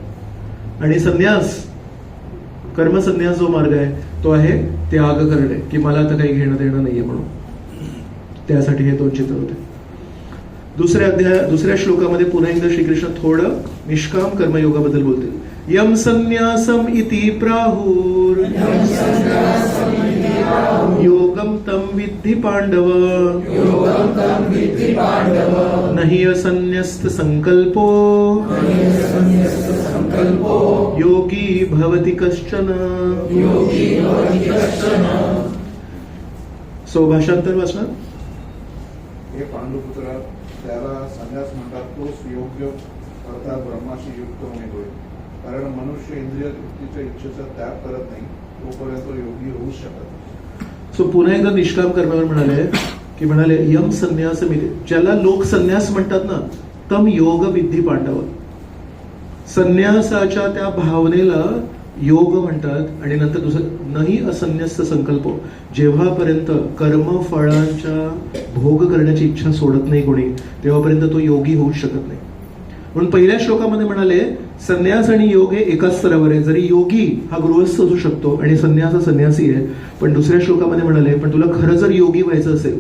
आणि संन्यास, कर्मसन्यास जो मार्ग आहे तो आहे त्याग करणे, की मला आता काही घेणं देणं नाहीये म्हणून. त्यासाठी हे 2 चित्र होते. दुसऱ्या श्लोकामध्ये पुन्हा एकदा श्रीकृष्ण थोडं निष्काम कर्मयोगाबद्दल बोलतील. यम संन्यासम इति प्राहुर योगम तम विद्धि पांडव नहि असन्न्यस्त संकल्पो योगी भवति कश्चन. सो भाषांतर वाचणार. हे पांडुपुत्र, त्याला संन्यास म्हणतात, तोच योग्य अर्थात ब्रह्माशी युक्त होणे होय. कारण मनुष्य इंद्रिय तृप्तीच्या इच्छेचा त्याग करत नाही, तोपर्यंत योगी होऊ शकत नाही. सो पुन्हा एकदा निष्काम कर्मावर म्हणाले यम संन्यास मिले, ज्याला लोक संन्यास म्हणतात ना, तम योग विद्धी पांडव. संन्यासाच्या त्या भावनेला योग म्हणतात. आणि नंतर दुसरं, नाही असन्यस्त संकल्प, जेव्हापर्यंत कर्मफळांच्या भोग करण्याची इच्छा सोडत नाही कोणी, तेव्हापर्यंत तो योगी होऊ शकत नाही. म्हणून पहिल्या श्लोकामध्ये म्हणाले संन्यास आणि योग हे एकाच स्तरावर आहे. जरी योगी हा गृहस्थ असू शकतो आणि संन्यास हा संन्यासी आहे. पण दुसऱ्या श्लोकामध्ये म्हणाले पण तुला खरं जर योगी व्हायचं असेल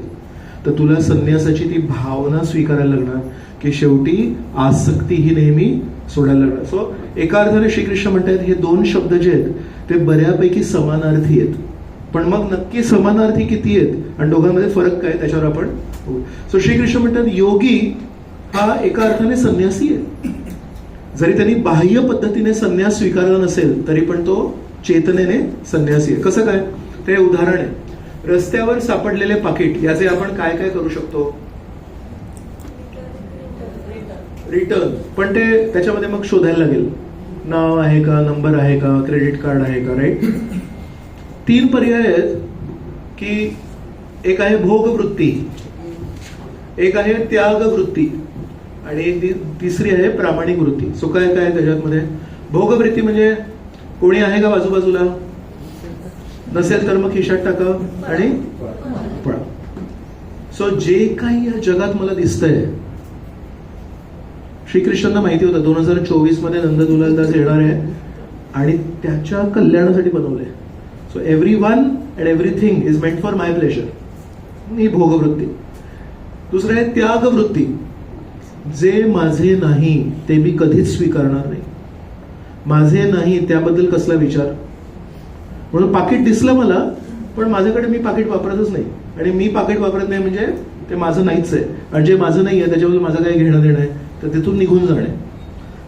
तर तुला संन्यासाची ती भावना स्वीकारायला लागणार की शेवटी आसक्ती ही नेहमी सोडायला लागणार. सो एका अर्थाने श्रीकृष्ण म्हणतात हे दोन शब्द जे आहेत ते बऱ्यापैकी समानार्थी आहेत. पण मग नक्की समानार्थी किती आहेत आणि दोघांमध्ये फरक काय त्याच्यावर आपण बोलू. सो श्रीकृष्ण म्हणतात योगी हा एका अर्थाने संन्यासी आहे. जरी त्यांनी बाह्य पद्धतीने संन्यास स्वीकारला नसेल तरी पण तो चेतनेने संन्यासी आहे. कसं काय ते उदाहरण आहे. रस्त्यावर सापडलेले पाकिट याचे आपण काय काय करू शकतो. रिटर्न. पण ते त्याच्यामध्ये मग शोधायला लागेल नाव आहे का, नंबर आहे का, क्रेडिट कार्ड आहे का, राईट. 3 पर्याय आहेत की एक आहे भोगवृत्ती, एक आहे त्याग वृत्ती आणि एक तिसरी आहे प्रामाणिक वृत्ती. सो काय काय त्याच्यामध्ये. भोगवृत्ती म्हणजे कोणी आहे का बाजूबाजूला, नसेल तर मग खिशात टाका आणि पळा. सो जे काही या जगात मला दिसतंय, श्रीकृष्णांना माहिती होतं 2024 मध्ये नंददुलालदास येणार आहे आणि त्याच्या कल्याणासाठी बनवलंय. So every one and everything is meant for my pleasure. ही भोगवृत्ती. दुसरं आहे त्याग वृत्ती. जे माझे नाही ते मी कधीच स्वीकारणार नाही. माझे नाही त्याबद्दल कसला विचार. म्हणून पाकिट दिसलं मला पण माझ्याकडे मी पाकिट वापरतच नाही. आणि मी पाकिट वापरत नाही म्हणजे ते माझं नाहीच आहे. आणि जे माझं नाही आहे त्याच्याबद्दल माझं काही घेणं देणं आहे तर तिथून निघून जाणे.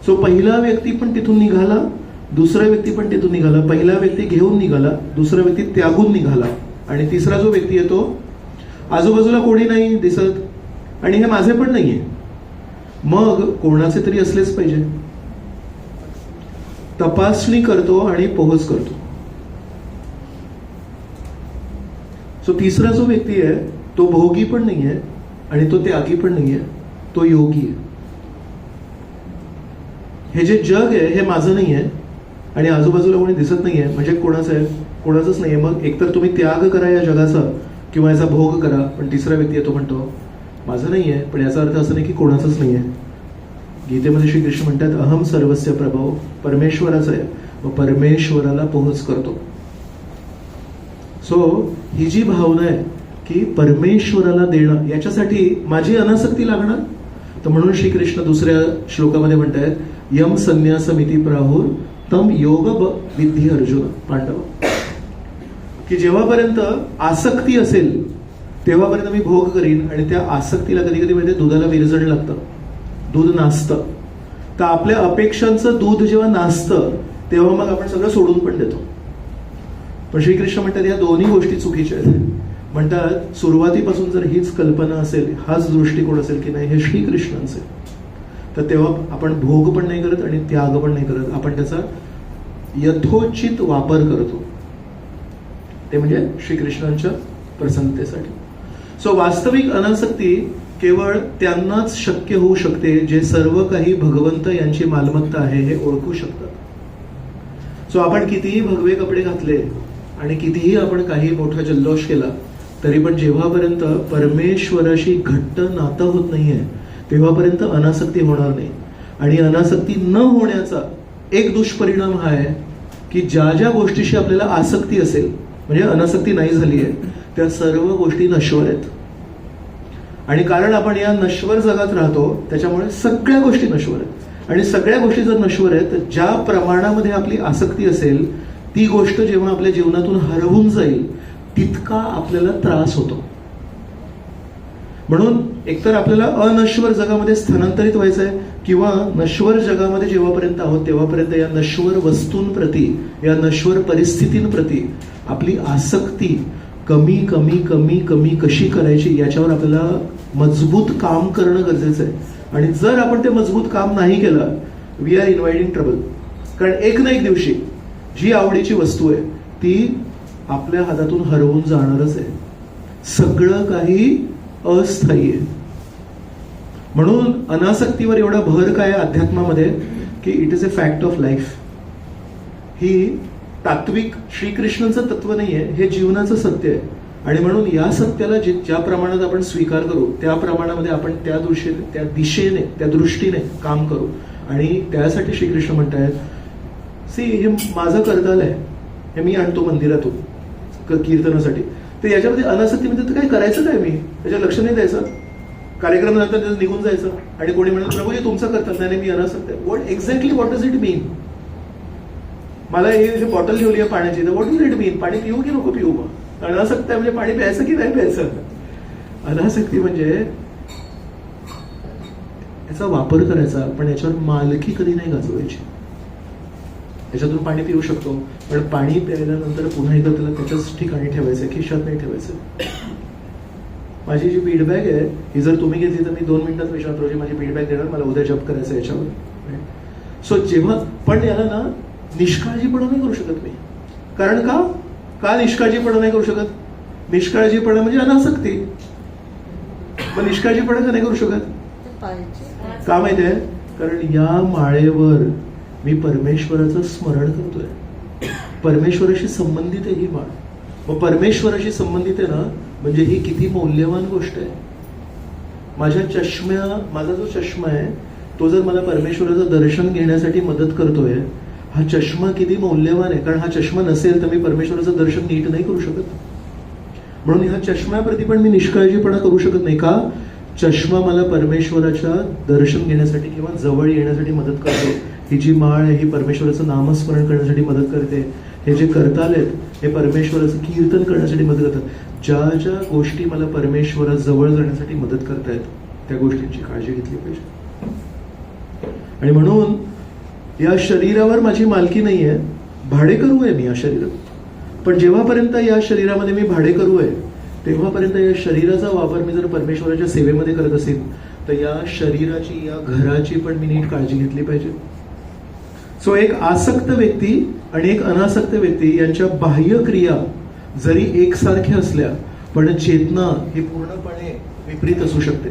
सो पहिला व्यक्ती पण तिथून निघाला, दुसरा व्यक्ती पण तिथून निघाला. पहिला व्यक्ती घेऊन निघाला, दुसरा व्यक्ती त्यागून निघाला आणि तिसरा जो व्यक्ती येतो आजूबाजूला कोणी नाही दिसत आणि हे माझे पण नाहीये. मग कोणाचे तरी असलेच पाहिजे. तपासणी करतो आणि पोहोच करतो. सो तिसरा जो व्यक्ती आहे तो भोगी पण नाहीये आणि तो त्यागी पण नाहीये, तो योगी आहे. हे जे जग आहे हे माझं नाहीये आणि आजूबाजूला कोणी दिसत नाहीये म्हणजे कोणाचं आहे, कोणाचंच नाहीये. मग एकतर तुम्ही त्याग करा या जगाचा किंवा याचा भोग करा. पण तिसरा व्यक्ती येतो म्हणतो माझं नाहीये पण याचा अर्थ असं नाही की कोणाचंच नाहीये. गीतेमध्ये श्रीकृष्ण म्हणतात अहम सर्वस्य प्रभाव, परमेश्वराचा आहे व परमेश्वराला पोहोच करतो. सो ही जी भावना आहे की परमेश्वराला देणं याच्यासाठी माझी अनासक्ती लागणार. तर म्हणून श्रीकृष्ण दुसऱ्या श्लोकामध्ये म्हणतात यम संन्यासमिती प्राहुर तम योग विद्धी अर्जुन पांडव. की जेव्हापर्यंत आसक्ती असेल तेव्हापर्यंत मी भोग करीन आणि त्या आसक्तीला कधी कधी म्हणजे दुधाला विरजण लागतं, दूध नासतं. तर आपल्या अपेक्षांचं दूध जेव्हा नासतं तेव्हा मग आपण सगळं सोडून पण देतो. पण श्रीकृष्ण म्हणतात या दोन्ही गोष्टी चुकीच्या आहेत. म्हणतात सुरुवातीपासून जर हीच कल्पना असेल, हाच दृष्टिकोन असेल की नाही हे श्रीकृष्णांचं आहे, तर तेव्हा आपण भोग पण नाही करत आणि त्याग पण नाही करत. आपण त्याचा यथोचित वापर करतो. ते म्हणजे श्रीकृष्णांच्या प्रसन्नतेसाठी. सो वास्तविक अनासक्ती केवळ त्यांनाच शक्य होऊ शकते जे सर्व काही भगवंत यांची मालमत्ता आहे हे ओळखू शकतात. सो आपण कितीही भगवे कपडे घातले आणि कितीही आपण काही मोठा जल्लोष केला तरी पण जेव्हापर्यंत परमेश्वराशी घट्ट नातं होत नाहीये तेव्हापर्यंत अनासक्ती होणार नाही. आणि अनासक्ती न होण्याचा एक दुष्परिणाम हा आहे की ज्या ज्या गोष्टीशी आपल्याला आसक्ती असेल म्हणजे अनासक्ती नाही झाली आहे त्या सर्व गोष्टी नश्वर आहेत. आणि कारण आपण या नश्वर जगात राहतो त्याच्यामुळे सगळ्या गोष्टी नश्वर आहेत. आणि सगळ्या गोष्टी जर नश्वर आहेत तर ज्या प्रमाणामध्ये आपली आसक्ती असेल ती गोष्ट जेव्हा आपल्या जीवनातून हरवून जाईल तितका आपल्याला त्रास होतो. म्हणून एकतर आपल्याला अनश्वर जगामध्ये स्थानांतरित व्हायचं आहे, किंवा नश्वर जगामध्ये जेव्हापर्यंत आहोत तेव्हापर्यंत या नश्वर वस्तूंप्रती, या नश्वर परिस्थितींप्रती आपली आसक्ती कमी कमी कमी कमी कशी करायची याच्यावर आपल्याला मजबूत काम करणं गरजेचं आहे. आणि जर आपण ते मजबूत काम नाही केलं, वी आर इन्व्हायटिंग ट्रबल. कारण एक ना एक दिवशी जी आवडीची वस्तू आहे ती आपल्या हातातून हरवून जाणारच आहे. सगळं काही अस्थायी आहे. म्हणून अनासक्तीवर एवढा भर काय आहे अध्यात्मामध्ये की it is a fact of life. ही तात्विक श्रीकृष्णांचं तत्व नाहीये, हे जीवनाचं सत्य आहे. आणि म्हणून या सत्याला ज्या प्रमाणात आपण स्वीकार करू त्या प्रमाणामध्ये आपण त्या दिशेने त्या दृष्टीने काम करू. आणि त्यासाठी श्रीकृष्ण म्हणतायत, सी हे माझं करताल आहे, हे मी आणतो मंदिरातून कीर्तनासाठी. तर याच्यामध्ये अनासक्ती म्हणजे काय करायचं काय, मी त्याच्या लक्ष नाही द्यायचं, कार्यक्रम नंतर त्याचं निघून जायचं. आणि कोणी म्हणत प्रभू हे तुमचं करतात, नाही मी अनासक्त आहे. व्हॉट डज इट मीन? मला हे बॉटल ठेवली आहे पाण्याची, तर व्हॉट डज इट मीन? पाणी पिऊ की नको पिऊ? मग अनासक्त आहे म्हणजे पाणी प्यायचं की नाही प्यायचं? अनासक्ती म्हणजे याचा वापर करायचा, पण याच्यावर मालकी कधी नाही गाजवायची. याच्यातून पाणी पिऊ शकतो, पण पाणी प्यायल्यानंतर पुन्हा एकदा त्याला त्याच्याच ठिकाणी ठेवायचं, खिशात नाही ठेवायचं. माझी जी फीडबॅक आहे ही जर तुम्ही घेतली तर मी 2 मिनिटात विश्वासरावजी माझी फीडबॅक देणार, मला उद्या जप करायचं याच्यावर. सो जेव्हा पण याला ना निष्काळजीपणा नाही करू शकत मी. कारण का निष्काळजीपणा नाही करू शकत? निष्काळजीपणा म्हणजे अनासक्ती. मग निष्काळजीपणा का नाही करू शकत? का माहिती आहे? कारण या माळेवर मी परमेश्वराचं स्मरण करतोय. परमेश्वराशी संबंधित आहे ही माळ. मग परमेश्वराशी संबंधित आहे ना, म्हणजे ही किती मौल्यवान गोष्ट आहे. माझा जो चष्मा आहे तो जर मला परमेश्वराचं दर्शन घेण्यासाठी मदत करतोय, हा चष्मा किती मौल्यवान आहे. कारण हा चष्मा नसेल तर मी परमेश्वराचं दर्शन नीट नाही करू शकत. म्हणून ह्या चष्म्याप्रती पण मी निष्काळजीपणा करू शकत नाही. का? चष्मा मला परमेश्वराच्या दर्शन घेण्यासाठी किंवा जवळ येण्यासाठी मदत करतो. ही जी माळ आहे ही परमेश्वराचं नामस्मरण करण्यासाठी मदत करते. हे जे करताल आहेत हे परमेश्वराचं कीर्तन करण्यासाठी मदत करतात. ज्या ज्या गोष्टी मला परमेश्वरा जवळ जाण्यासाठी मदत करतायत त्या गोष्टींची काळजी घेतली पाहिजे. आणि म्हणून या शरीरावर माझी मालकी नाहीये, भाडेकरू आहे मी या शरीरात. पण जेव्हापर्यंत या शरीरामध्ये मी भाडेकरू आहे तेव्हापर्यंत या शरीराचा वापर मी जर परमेश्वराच्या सेवेमध्ये करत असेल तर या शरीराची, या घराची पण मी नीट काळजी घेतली पाहिजे. सो एक आसक्त व्यक्ती आणि एक अनासक्त व्यक्ती यांच्या बाह्य क्रिया जरी एकसारख्या असल्या पण चेतना ही पूर्णपणे विपरीत असू शकते.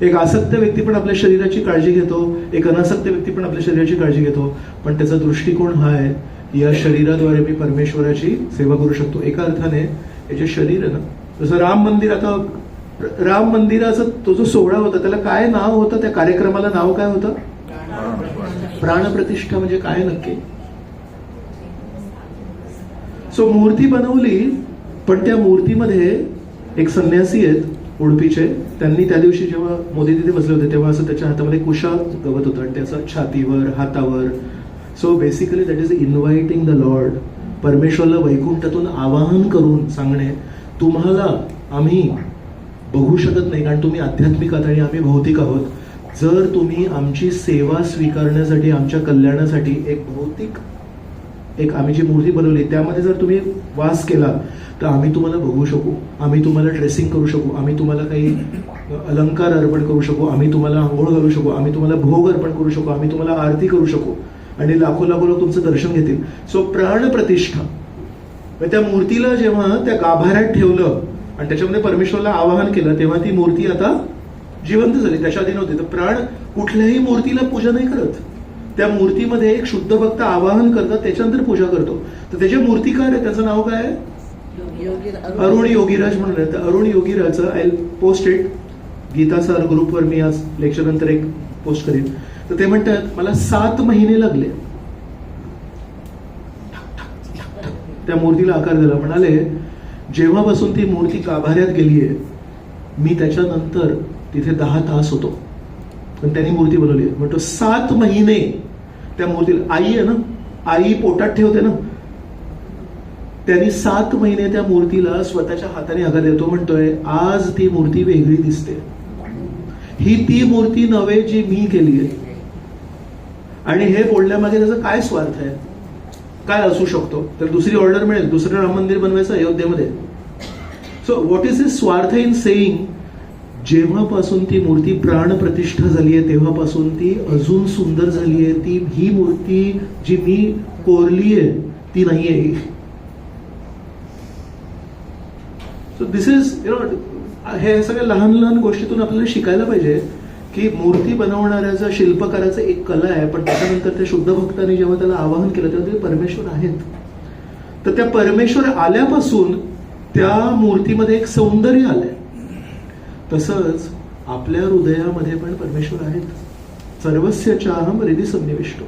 एक आसक्त व्यक्ती पण आपल्या शरीराची काळजी घेतो, एक अनासक्त व्यक्ती पण आपल्या शरीराची काळजी घेतो, पण त्याचा दृष्टिकोन हा आहे या शरीराद्वारे मी परमेश्वराची सेवा करू शकतो. एका अर्थाने हे जे शरीर आहे ना, जसं राम मंदिराचा तो जो सोहळा होता त्याला काय नाव होतं? त्या कार्यक्रमाला नाव काय होतं? प्राणप्रतिष्ठा. म्हणजे काय नक्की? सो मूर्ती बनवली, पण त्या मूर्तीमध्ये एक संन्यासी आहेत उडपीचे. त्यांनी त्या दिवशी जेव्हा मोदी तिथे बसले होते तेव्हा असं त्याच्या हातामध्ये कुशा गवत होतं आणि त्याचं छातीवर, हातावर. So basically that is inviting the Lord. परमेश्वरला वैकुंठातून आवाहन करून सांगणे, तुम्हाला आम्ही बघू शकत नाही कारण तुम्ही आध्यात्मिक आहात आणि आम्ही भौतिक आहोत. जर तुम्ही आमची सेवा स्वीकारण्यासाठी, आमच्या कल्याणासाठी एक आम्ही जी मूर्ती बनवली त्यामध्ये जर तुम्ही वास केला तर आम्ही तुम्हाला बघू शकू, आम्ही तुम्हाला ड्रेसिंग करू शकू, आम्ही तुम्हाला काही अलंकार अर्पण करू शकू, आम्ही तुम्हाला आंघोळ घालू शकू, आम्ही तुम्हाला भोग अर्पण करू शकू, आम्ही तुम्हाला आरती करू शकू आणि लाखो लोक तुमचं दर्शन घेतील. सो प्राणप्रतिष्ठा. त्या मूर्तीला जेव्हा त्या गाभाऱ्यात ठेवलं आणि त्याच्यामध्ये परमेश्वरला आवाहन केलं तेव्हा ती मूर्ती आता जिवंत झाली, त्याच्या अधीन होती. तर प्राण कुठल्याही मूर्तीला पूजा नाही करत, त्या मूर्तीमध्ये एक शुद्ध भक्त आवाहन करतात, त्याच्यानंतर पूजा करतो. तर त्याचे मूर्तिकार आहे, त्याचं नाव काय आहे? अरुण योगीराज म्हणून आहे. तर अरुण योगीराजचं I post it Gita sir ग्रुपवर, मी आज लेक्चर नंतर एक पोस्ट करीन. तर ते म्हणतात मला 7 महिने लागले त्या मूर्तीला आकार द्यायला. म्हणाले जेव्हापासून ती मूर्ती गाभाऱ्यात गेलीये मी त्याच्यानंतर तिथे 10 तास होतो, पण त्यांनी मूर्ती बनवली. म्हणतो 7 महिने त्या मूर्तीला. आई आहे ना, आई पोटात ठेवते ना, त्यांनी 7 महिने त्या मूर्तीला स्वतःच्या हाताने आकार देतो, म्हणतोय आज ती मूर्ती वेगळी दिसते, ही ती मूर्ती नव्हे जी मी केली आहे. आणि हे बोलण्यामागे त्याचा काय स्वार्थ आहे, काय असू शकतो? तर दुसरी ऑर्डर मिळेल, दुसरं राम मंदिर बनवायचं अयोध्येमध्ये. सो व्हॉट इज दिस स्वार्थ इन सेईंग? जेव्हापासून ती मूर्ती प्राणप्रतिष्ठा झाली आहे तेव्हापासून ती अजून सुंदर झाली आहे. ती ही मूर्ती जी मी कोरली आहे ती नाही आहे. सो दिस इज हे सगळ्या लहान लहान गोष्टीतून आपल्याला शिकायला पाहिजे की मूर्ती बनवणाऱ्याचा, शिल्पकाराचा एक कला आहे, पण त्याच्यानंतर त्या शुद्ध भक्तांनी जेव्हा त्याला आवाहन केलं तेव्हा ते परमेश्वर आहेत. तर त्या परमेश्वर आल्यापासून त्या मूर्तीमध्ये एक सौंदर्य आलंय. तसंच आपल्या हृदयामध्ये पण परमेश्वर आहेत. सर्वस्य चाहम हृदि सन्निविष्टो.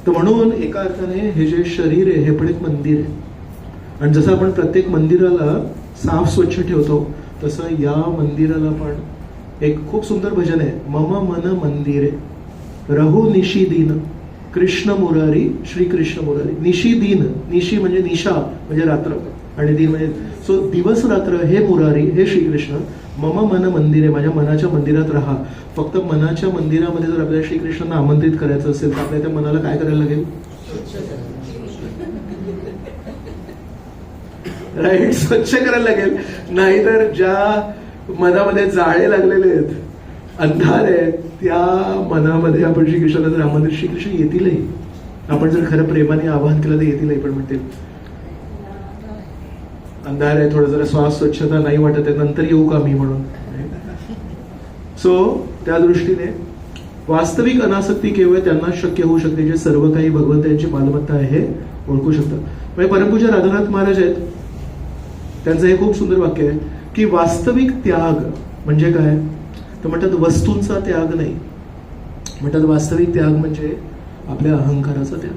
तर म्हणून एका अर्थाने हे जे शरीर आहे हे पण एक मंदिर आहे. आणि जसं आपण प्रत्येक मंदिराला साफ स्वच्छ ठेवतो तसं या मंदिराला पण एक खूप सुंदर भजन आहे, मम मन मंदिरे रहु निशी दीन कृष्ण मुरारी श्री कृष्ण मुरारी. निशी दीन, निशी म्हणजे निशा म्हणजे रात्र, आणि दिन म्हणजे सो दिवस रात्र हे मुरारी हे श्रीकृष्ण. मम मन मंदिरे, माझ्या मनाच्या मंदिरात राहा. फक्त मनाच्या मंदिरामध्ये जर आपल्याला श्रीकृष्णांना आमंत्रित करायचं असेल तर आपल्या त्या मनाला काय करायला लागेल? राईट, स्वच्छ करायला लागेल. नाहीतर ज्या मनामध्ये जाळे लागलेले आहेत, अंधार आहे, त्या मनामध्ये आपण श्रीकृष्णाला जर आमंत्रित, श्रीकृष्ण येतीलही. आपण जर खरं प्रेमाने आवाहन केलं तर येतीलही, पण म्हणतील अंधार आहे, थोडं जरा श्वास स्वच्छता नाही वाटत आहे, नंतर येऊ का मी म्हणून. सो त्या दृष्टीने वास्तविक अनासक्ती केवळ त्यांना शक्य होऊ शकते जे सर्व काही भगवंतांची मालमत्ता आहे ओळखू शकतात. म्हणजे परमपूज्य राधानाथ महाराज आहेत, त्यांचं हे खूप सुंदर वाक्य आहे की वास्तविक त्याग म्हणजे काय? तर म्हणतात वस्तूंचा त्याग नाही, म्हणतात वास्तविक त्याग म्हणजे आपल्या अहंकाराचा त्याग.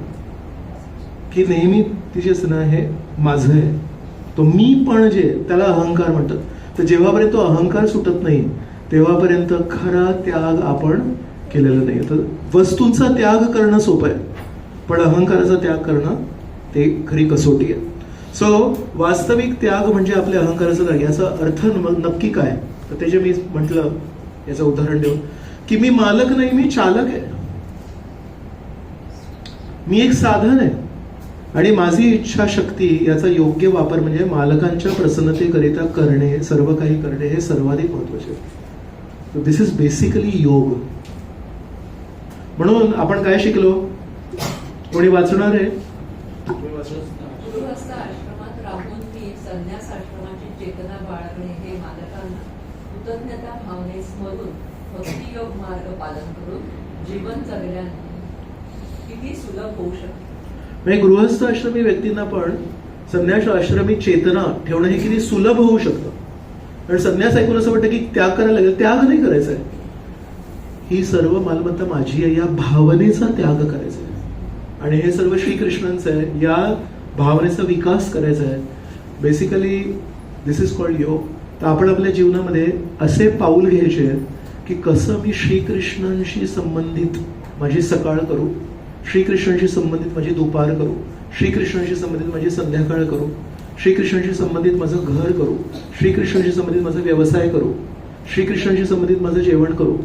की नेहमी तिचेच ना हे माझं आहे, तो मी पण जे त्याला अहंकार म्हणतात. तर जेव्हापर्यंत तो अहंकार सुटत नाही तेव्हापर्यंत खरा त्याग आपण केलेला नाही. तर वस्तूंचा त्याग करणं सोपं आहे, पण अहंकाराचा त्याग करणं ते खरी कसोटी आहे. सो वास्तविक त्याग म्हणजे आपल्या अहंकाराचा त्याग. याचा अर्थ नक्की काय? तर ते जे मी म्हटलं याचं उदाहरण देऊन की मी मालक नाही, मी चालक आहे, मी एक साधन आहे, आणि माझी इच्छा शक्ती याचा योग्य वापर म्हणजे मालकांच्या प्रसन्नतेकरिता करणे, सर्व काही करणे हे सर्वाधिक महत्वाचे. दिस इज बेसिकली योग. म्हणून आपण काय शिकलो? कोणी वाचणार आहे? गृहस्थ आश्रमात राहून मी संन्यास आश्रमाची चेतना बाळगणे हे मालकांना कृतज्ञता भावने स्मरून भक्तियोग मार्ग पालन करून जीवन जगल्याने किती सुलभ होऊ शकते. म्हणजे गृहस्थ आश्रमी व्यक्तींना पण संन्यास आश्रमी चेतना ठेवणं हे किती सुलभ होऊ शकतं. कारण संन्यास ऐकून असं वाटतं की त्याग करायला लागेल. त्याग नाही करायचा आहे, ही सर्व मालमत्ता माझी आहे या भावनेचा त्याग करायचा आहे, आणि हे सर्व श्रीकृष्णांचं आहे या भावनेचा विकास करायचा आहे. बेसिकली दिस इज कॉल्ड योग. तर आपण आपल्या जीवनामध्ये असे पाऊल घ्यायचे की कसं मी श्रीकृष्णांशी संबंधित माझी सकाळ करू, श्रीकृष्णांशी संबंधित माझी दुपार करू, श्रीकृष्णांशी संबंधित माझी संध्याकाळ करू, श्रीकृष्णांशी संबंधित माझं घर करू, श्रीकृष्णांशी संबंधित माझा व्यवसाय करू, श्रीकृष्णांशी संबंधित माझं जेवण करू,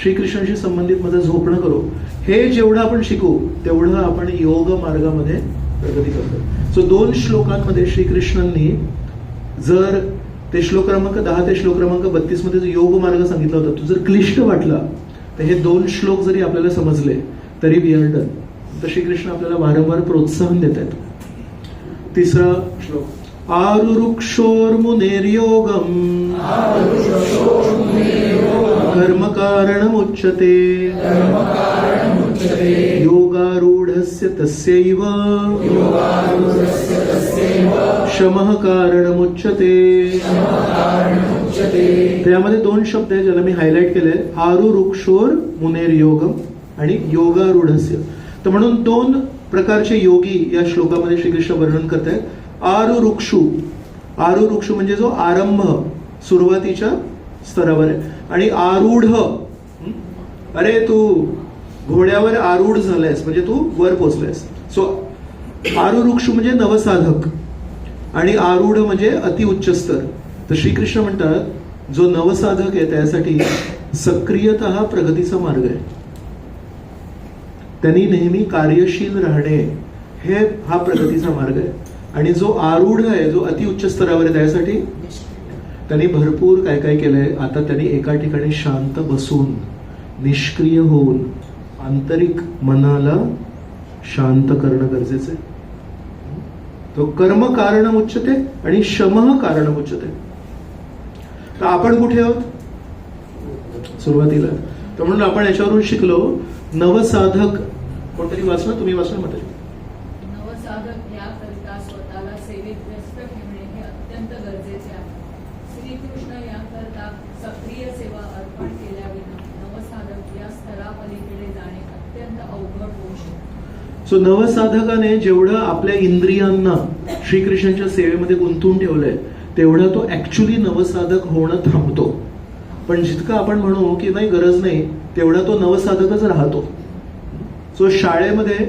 श्रीकृष्णांशी संबंधित माझं झोपणं करू. हे जेवढं आपण शिकू तेवढं आपण योग मार्गामध्ये प्रगती करतो. सो 2 श्लोकांमध्ये श्रीकृष्णांनी जर ते श्लोक क्रमांक 10 ते श्लोक क्रमांक 32 मध्ये जो योग मार्ग सांगितला होता तो जर क्लिष्ट वाटला तर हे 2 श्लोक जरी आपल्याला समजले तरी वी आर डन. तर श्रीकृष्ण आपल्याला वारंवार प्रोत्साहन देत आहेत. 3रा श्लोक आरुरुक्षोर्मुनेर्योगम कर्म कारणमुच्यते योगारूढस्य तस्यैव शमः कारणमुच्यते. त्यामध्ये 2 शब्द आहेत ज्याला मी हायलाइट केले, आरुरुक्षोर मुनेर्योगम आणि योगारूढस्य. तर म्हणून 2 प्रकारचे योगी या श्लोकामध्ये श्रीकृष्ण वर्णन करतायत. आरुरुक्षु, आरुरुक्षु म्हणजे जो आरंभ सुरुवातीच्या स्तरावर आहे, आणि आरूढ, अरे तू घोड्यावर आरूढ झालायस म्हणजे तू वर पोचलायस. सो आरुरुक्षु म्हणजे नवसाधक आणि आरूढ म्हणजे अतिउच्च स्तर. तर श्रीकृष्ण म्हणतात जो नवसाधक आहे त्यासाठी सक्रियतः प्रगतीचा मार्ग आहे. त्यांनी नेहमी कार्यशील राहणे हा प्रगतीचा मार्ग आहे. आणि जो आरूढ आहे, जो अतिउच्च स्तरावर आहे, त्यासाठी त्यांनी भरपूर काय काय केलंय. आता त्यांनी एका ठिकाणी शांत बसून निष्क्रिय होऊन आंतरिक मनाला शांत करणं गरजेचं आहे. तो कर्म कारणम उच्यते आणि शमः कारणम उच्यते. तर आपण कुठे आहोत सुरुवातीला. तर म्हणून आपण याच्यावरून शिकलो नवसाधक. कोणतरी वाचलं, तुम्ही वाचलं मध्ये. नवसाधक याकरिता स्वतःला सेवेत व्यस्त ठेवणे हे अत्यंत गरजेचे आहे. श्रीकृष्ण याकरता सक्रिय सेवा अर्पण केल्याविना नवसाधक या स्तरापलीकडे जाणे अत्यंत अवघड होऊ शकते. सो नवसाधकाने जेवढं आपल्या इंद्रियांना श्रीकृष्णाच्या सेवेमध्ये गुंतवून ठेवलंय तेवढा तो ऍक्च्युली नवसाधक होणं थांबतो. पण जितकं आपण म्हणू की नाही गरज नाही तेवढा तो नवसाधकच राहतो. सो शाळेमध्ये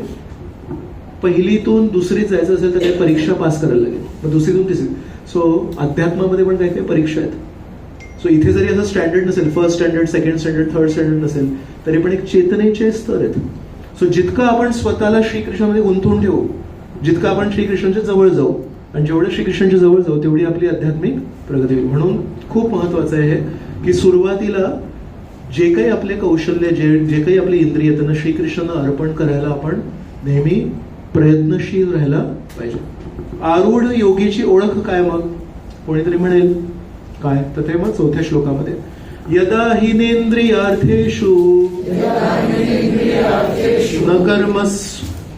पहिलीतून दुसरीत जायचं असेल तर काही परीक्षा पास करायला लागेल, मग दुसरीतून तिसरी. सो अध्यात्मामध्ये पण काही काही परीक्षा आहेत. सो इथे जरी असं स्टँडर्ड नसेल, first standard, second standard, third standard नसेल, तरी पण एक चेतनेचे स्तर आहेत. सो जितकं आपण स्वतःला श्रीकृष्णामध्ये गुंतवून ठेवू, जितकं आपण श्रीकृष्णाच्या जवळ जाऊ आणि जेवढं श्रीकृष्णाच्या जवळ जाऊ तेवढी आपली आध्यात्मिक प्रगती होईल. म्हणून खूप महत्वाचं आहे की सुरुवातीला जे काही आपले कौशल्य, जे काही आपली इंद्रिय त्यांना श्रीकृष्णांना अर्पण करायला आपण नेहमी प्रयत्नशील राहायला पाहिजे. आरूढ योगीची ओळख काय मग कोणीतरी म्हणेल काय, तर ते मग 4थ्या श्लोकामध्ये यदा हिनेंद्रियार्थेषु न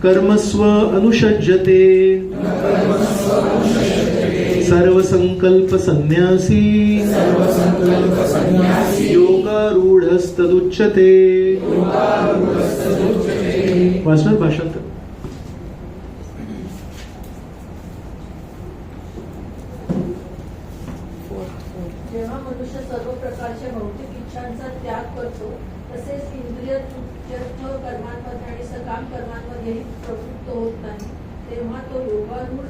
कर्मस्व अनुषज्यते सर्वसंकल्प संन्यासी योगारूढस्तदुच्यते. वाचणार भाषांतर. जेव्हा मनुष्य सर्व प्रकारच्या भौतिक इच्छांचा त्याग करतो तसेच इंद्रिय तृप्त्यर्थ कर्मांमध्ये आणि सकाम कर्मांमध्येही प्रवृत्त होत नाही तेव्हा तो योगारूढ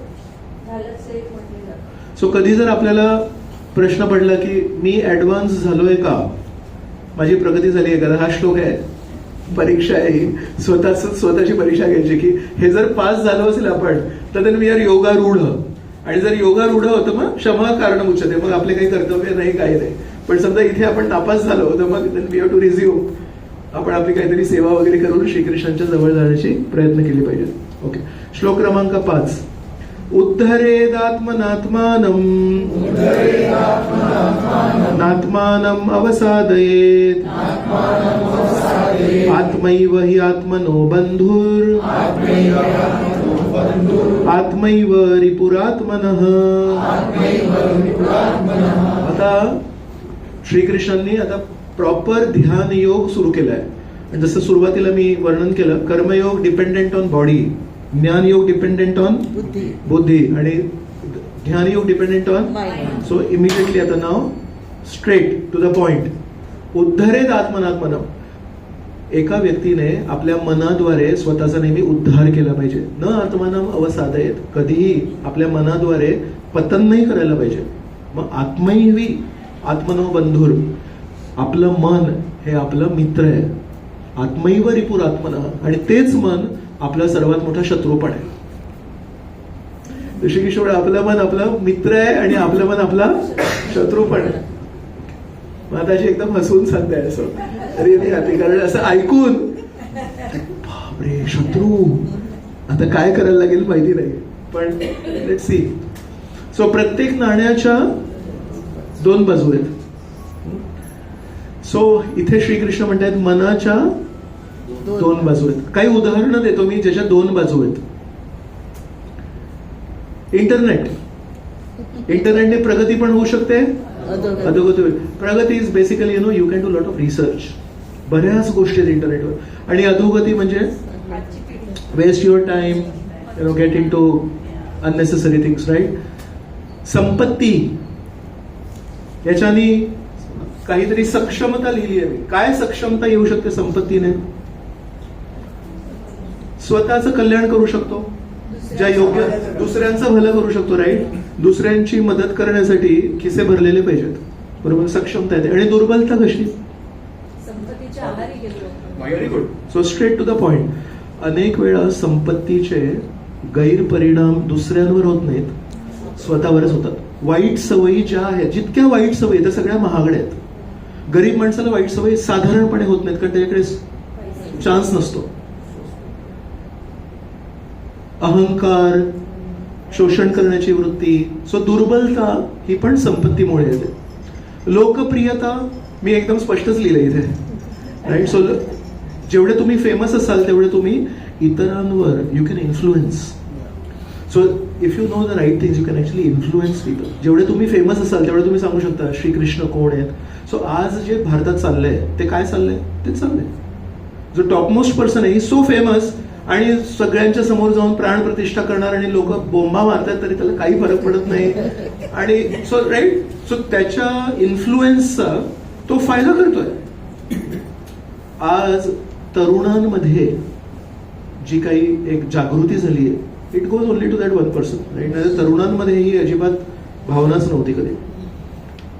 झाल्याचे म्हटले जाते. सो कधी जर आपल्याला प्रश्न पडला की मी ऍडव्हान्स झालोय का, माझी प्रगती झाली आहे का, हा श्लोक आहे, परीक्षा आहे ही, स्वतःची परीक्षा घ्यायची की हे जर पास झालो असेल आपण तर वी आर योगारूढ. आणि जर योगारूढ होतं मग क्षमा कारण उच्चते, मग आपले काही कर्तव्य नाही, काही नाही. पण समजा इथे आपण नापास झालो तर मग वी हॅव टू रिझ्यूम. आपण आपली काहीतरी सेवा वगैरे करून श्रीकृष्णांच्या जवळ जाण्याची प्रयत्न केली पाहिजे. ओके, श्लोक क्रमांक 5. उद्धरेदात्मनात्मानं नात्मानं अवसादयेत् आत्मैव हि आत्मनो बन्धुर् आत्मैव रिपुरात्मनः. आता श्रीकृष्णांनी आता प्रॉपर ध्यान योग सुरू केलाय. आणि जसं सुरुवातीला मी वर्णन केलं, कर्मयोग डिपेंडेंट ऑन बॉडी, ज्ञान योग डिपेंडेंट ऑन बुद्धी आणि ध्यान योग डिपेंडेंट ऑन. सो इमिडिएटली आता नाव स्ट्रेट टू द पॉइंट. उद्धरेत आत्मनात्मनम. एका व्यक्तीने आपल्या मनाद्वारे स्वतःचा नेहमी उद्धार केला पाहिजे. न आत्मानम अवसादयेत. कधीही आपल्या मनाद्वारे पतन नाही करायला पाहिजे. मग आत्मैवी आत्मनो बंधुर. आपलं मन हे आपलं मित्र आहे. आत्मैव रिपुर आत्मनः. आणि तेच मन आपला सर्वात मोठा शत्रू पण आहे. ऋषिकेश्वर आपलं मन आपलं मित्र आहे आणि आपलं मन आपला शत्रू पण आहे. माताजी एकदम हसून सांगताय असं रिअली हॅपी, कारण असं ऐकून बापरे शत्रू, आता काय करायला लागेल माहिती नाही, पण लेट्स सी. सो प्रत्येक नाण्याच्या 2 बाजू आहेत. सो इथे श्रीकृष्ण म्हणतात मनाच्या 2 बाजू आहेत. काही उदाहरणं देतो मी ज्याच्या 2 बाजू आहेत. इंटरनेटने प्रगती पण होऊ शकते, अधोगती होईल. प्रगती is basically you can do lot of research. बऱ्याच गोष्टी आहेत इंटरनेटवर. आणि अधोगती म्हणजे waste your time, get into unnecessary things, right. संपत्ती, याच्याने काहीतरी सक्षमता लिहिली आहे. काय सक्षमता येऊ शकते संपत्तीने? स्वतःचं कल्याण करू शकतो, ज्या योग्य दुसऱ्यांचं भलं करू शकतो, राईट. दुसऱ्यांची मदत करण्यासाठी खिसे भरलेले पाहिजेत, बरोबर, सक्षमता येते. आणि दुर्बलता कशी? संपत्तीच्या आहारी गेलो. Very good. So straight to the point. अनेक वेळा संपत्तीचे गैरपरिणाम दुसऱ्यांवर होत नाहीत, स्वतःवरच होतात. वाईट सवयी ज्या आहेत, जितक्या वाईट सवयी त्या सगळ्या महागड्या आहेत. गरीब माणसाला वाईट सवयी साधारणपणे होत नाहीत, कारण त्याच्याकडे चान्स नसतो. अहंकार, शोषण करण्याची वृत्ती, सो दुर्बलता ही पण संपत्तीमुळे येते. लोकप्रियता मी एकदम स्पष्टच लिहिलं इथे, राईट. सो जेवढे तुम्ही फेमस असाल तेवढे तुम्ही इतरांवर you can influence. So if you know the right things you can actually influence people. जेवढे तुम्ही फेमस असाल तेवढे तुम्ही सांगू शकता श्रीकृष्ण कोण आहेत. सो आज जे भारतात चाललंय ते काय चाललंय? ते चाललंय जो टॉपमोस्ट पर्सन आहे, ही सो फेमस, आणि सगळ्यांच्या समोर जाऊन प्राण प्रतिष्ठा करणार आणि लोक बोंबा मारतात तरी त्याला काही फरक पडत नाही. आणि सो राईट, सो त्याच्या इन्फ्लुएन्सचा तो फायदा करतोय. आज तरुणांमध्ये जी काही एक जागृती झाली आहे, it goes only to that 1%, right. म्हणजे तरुणांमध्ये ही अजिबात भावनाच नव्हती कधी.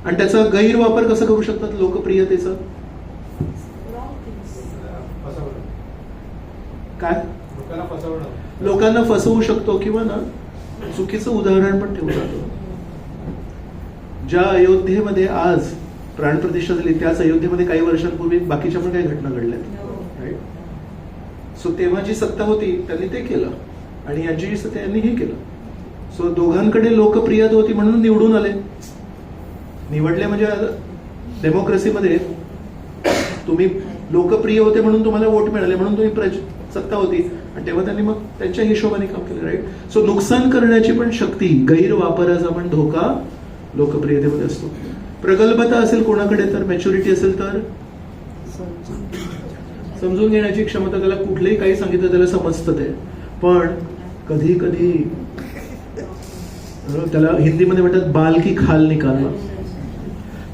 आणि त्याचा गैरवापर कसा करू शकतात लोकप्रियतेचा? काय? लोकांना फसवू शकतो, किंवा ना चुकीचं उदाहरण पण ठेवू शकतो. ज्या अयोध्येमध्ये आज प्राणप्रतिष्ठा झाली, त्याच अयोध्येमध्ये काही वर्षांपूर्वी बाकीच्या पण काही घटना घडल्या, राईट. सो तेव्हा जी सत्ता होती त्यांनी ते केलं, आणि यांची जी सत्ता यांनी हे केलं. सो दोघांकडे लोकप्रियता होती म्हणून निवडून आले. निवडले म्हणजे डेमोक्रेसीमध्ये तुम्ही लोकप्रिय होते म्हणून तुम्हाला वोट मिळाले, म्हणून तुम्ही सत्ता होती, आणि तेव्हा त्यांनी मग त्यांच्या हिशोबाने काम केलं, राईट. सो नुकसान करण्याची पण शक्ती, गैरवापराचा पण धोका लोकप्रियतेमध्ये असतो. प्रगल्भता असेल कोणाकडे तर, मॅच्युरिटी असेल तर, समजून घेण्याची क्षमता, त्याला कुठलंही काही सांगितलं त्याला समजतं ते. पण कधी कधी त्याला हिंदीमध्ये म्हणतात बाल की खाल निकालणं.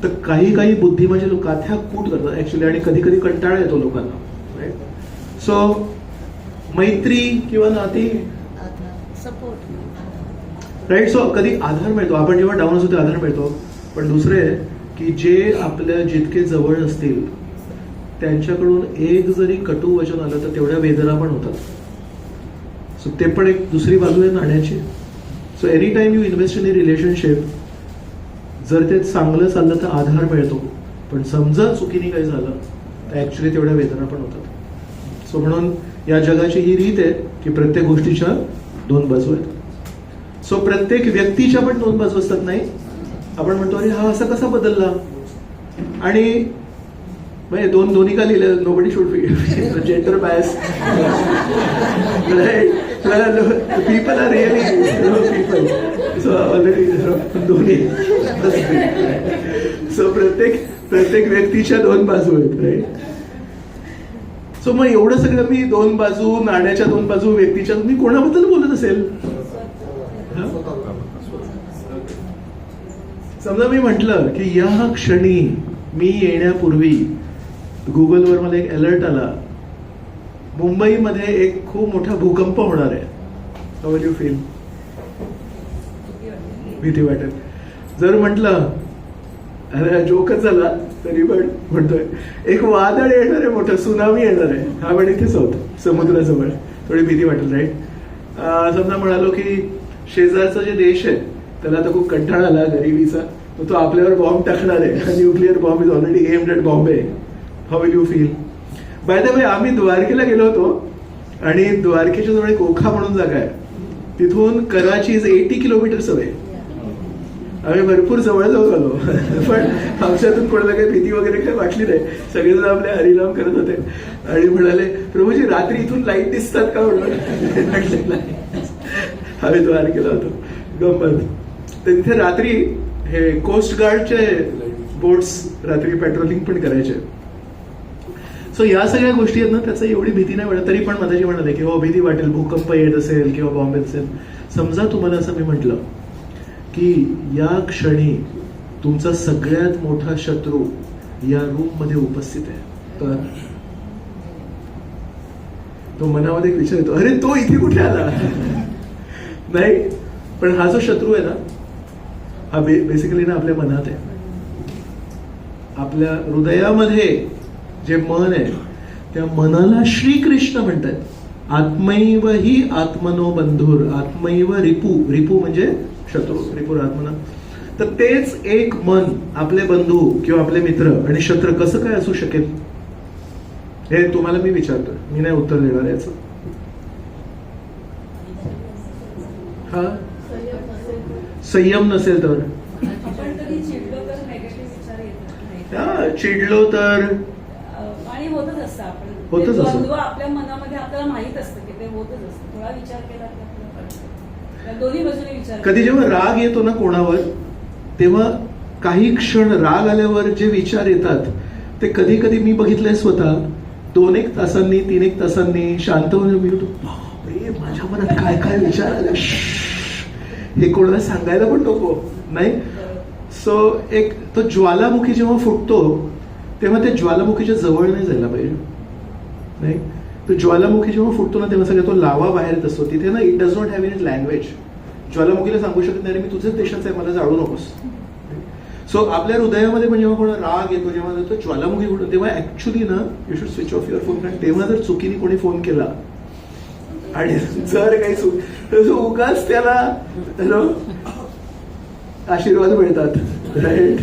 तर काही काही बुद्धिमाचे लोक काथ्या कूट करतात ऍक्च्युली, आणि कधी कधी कंटाळा येतो लोकांना, राईट. सो मैत्री किंवा नाती, राईट. सो कधी आधार मिळतो, आपण जेव्हा डाऊन असतो आधार मिळतो. पण दुसरे की जे आपल्या जितके जवळ असतील त्यांच्याकडून एक जरी कटू वचन आलं तर तेवढ्या वेदना पण होतात. सो ते पण एक दुसरी बाजू आहे नाण्याची. So any time you invest in a relationship, जर ते चांगलं चाललं तर आधार मिळतो, पण समजा चुकीने काही झालं तर ऍक्च्युली तेवढ्या वेदना पण होतात. सो म्हणून या जगाची ही रीत आहे की प्रत्येक गोष्टीच्या दोन बाजू आहेत. सो प्रत्येक व्यक्तीच्या पण दोन बाजू असतात. नाही, आपण म्हणतो अरे हा असा कसा बदलला, आणि म्हणजे दोन्ही का लिहिलं, nobody should gender bias. People are really people. So already दोन्ही. सो प्रत्येक व्यक्तीच्या दोन बाजू आहेत, राईट. सो मग एवढं सगळं मी दोन बाजू, नाण्याच्या दोन बाजू, व्यक्तीच्या, मी कोणाबद्दल बोलत असेल? समजा मी म्हटलं की या क्षणी मी येण्यापूर्वी गुगलवर मला एक अलर्ट आला, मुंबईमध्ये एक खूप मोठा भूकंप होणार आहे. How will you feel? भीती वाटेल. जर म्हटलं अरे जोकच झाला तरी पण म्हणतोय एक वादळ येणार आहे, मोठं सुनामी येणार आहे, हा पण इथेच होत समुद्राजवळ, थोडी भीती वाटेल, राईट. समजा म्हणालो की शेजारचा जे देश आहे त्याला आता खूप कंटाळा आला गरिबीचा, तो आपल्यावर बॉम्ब टाकणार आहे, nuclear bomb is already aimed at Bombay. How will you feel? By the way आम्ही द्वारकेला गेलो होतो, आणि द्वारकेच्या जवळ एक ओखा म्हणून जागा आहे, तिथून कराची इज 80 किलोमीटर्स अवे. आम्ही भरपूर जवळ आलो, पण आमच्यातून कोणाला काही भीती वगैरे काही वाटली नाही. सगळेजण आपले हरिनाम करत होते आणि म्हणाले प्रभूजी रात्री इथून लाईट दिसतात का म्हणून. आम्ही द्वारकेला होतो, गंमत. तर तिथे रात्री हे कोस्ट गार्डचे बोट्स रात्री पेट्रोलिंग पण करायचे. सो या सगळ्या गोष्टी आहेत ना, त्याचा एवढी भीती नाही वाटत. तरी पण माताजी म्हणाले की हो भीती वाटेल, भूकंप येत असेल किंवा बॉम्ब येत असेल. समजा तुम्हाला असं मी म्हटलं की या क्षणी तुमचा सगळ्यात मोठा शत्रू या रूम मध्ये उपस्थित आहे, तर तो मनामध्ये एक विचार येतो, अरे तो इथे कुठे आला? नाही, पण हा जो शत्रू आहे ना, हा बेसिकली ना आपल्या मनात आहे. आपल्या हृदयामध्ये जे मन आहे त्या मनाला श्रीकृष्ण म्हणतात. आत्मैव हि आत्मनो बंधुर, आत्मैव रिपू, रिपू म्हणजे शत्रू, रिपूर आत्मना. तर तेच एक मन आपले बंधू किंवा आपले मित्र आणि शत्रू कसं काय असू शकेल, हे तुम्हाला मी विचारतो. मी नाही उत्तर देणार याचं. हा, संयम नसेल तर, आपण कधी चिडलो तर नेगेटिव्ह विचार येतात नाही. हा, चिडलो तर आणि होतच असतं. आपण होतच ते असतं. द्वंद्व आपल्या मनामध्ये आपल्याला माहित असतं की ते होतच असतं. थोडा विचार केला की आपल्याला कळतं. त्या दोन्ही बाजूने विचार कधी जेव्हा राग येतो ना कोणावर, तेव्हा काही क्षण राग आल्यावर जे विचार येतात ते कधी कधी मी बघितलंय स्वतः. 2-1 तासांनी 3-1 तासांनी शांत होऊन मी होतो, बापरे, माझ्या मनात काय काय विचार आले, हे कोणाला सांगायला पण नको नाही. सो एक तो ज्वालामुखी जेव्हा फुटतो तेव्हा त्या ज्वालामुखीच्या जवळ नाही जायला पाहिजे. नाही, तो ज्वालामुखी जेव्हा फुटतो ना तेव्हा सगळं तो लावा बाहेर येत असतो. तिथे ना it does not have any language. ज्वालामुखीला सांगू शकत नाही, मी तुझ्याच देशाचा आहे, मला जाळू नकोस. सो आपल्या हृदयामध्ये पण जेव्हा कोणा राग येतो, जेव्हा तो ज्वालामुखी फुटतो, तेव्हा ऍक्च्युली ना you should switch off your phone. कारण तेव्हा जर चुकीने कोणी फोन केला आणि जर काही चूक, तर उगाच त्याला आशीर्वाद मिळतात. राईट.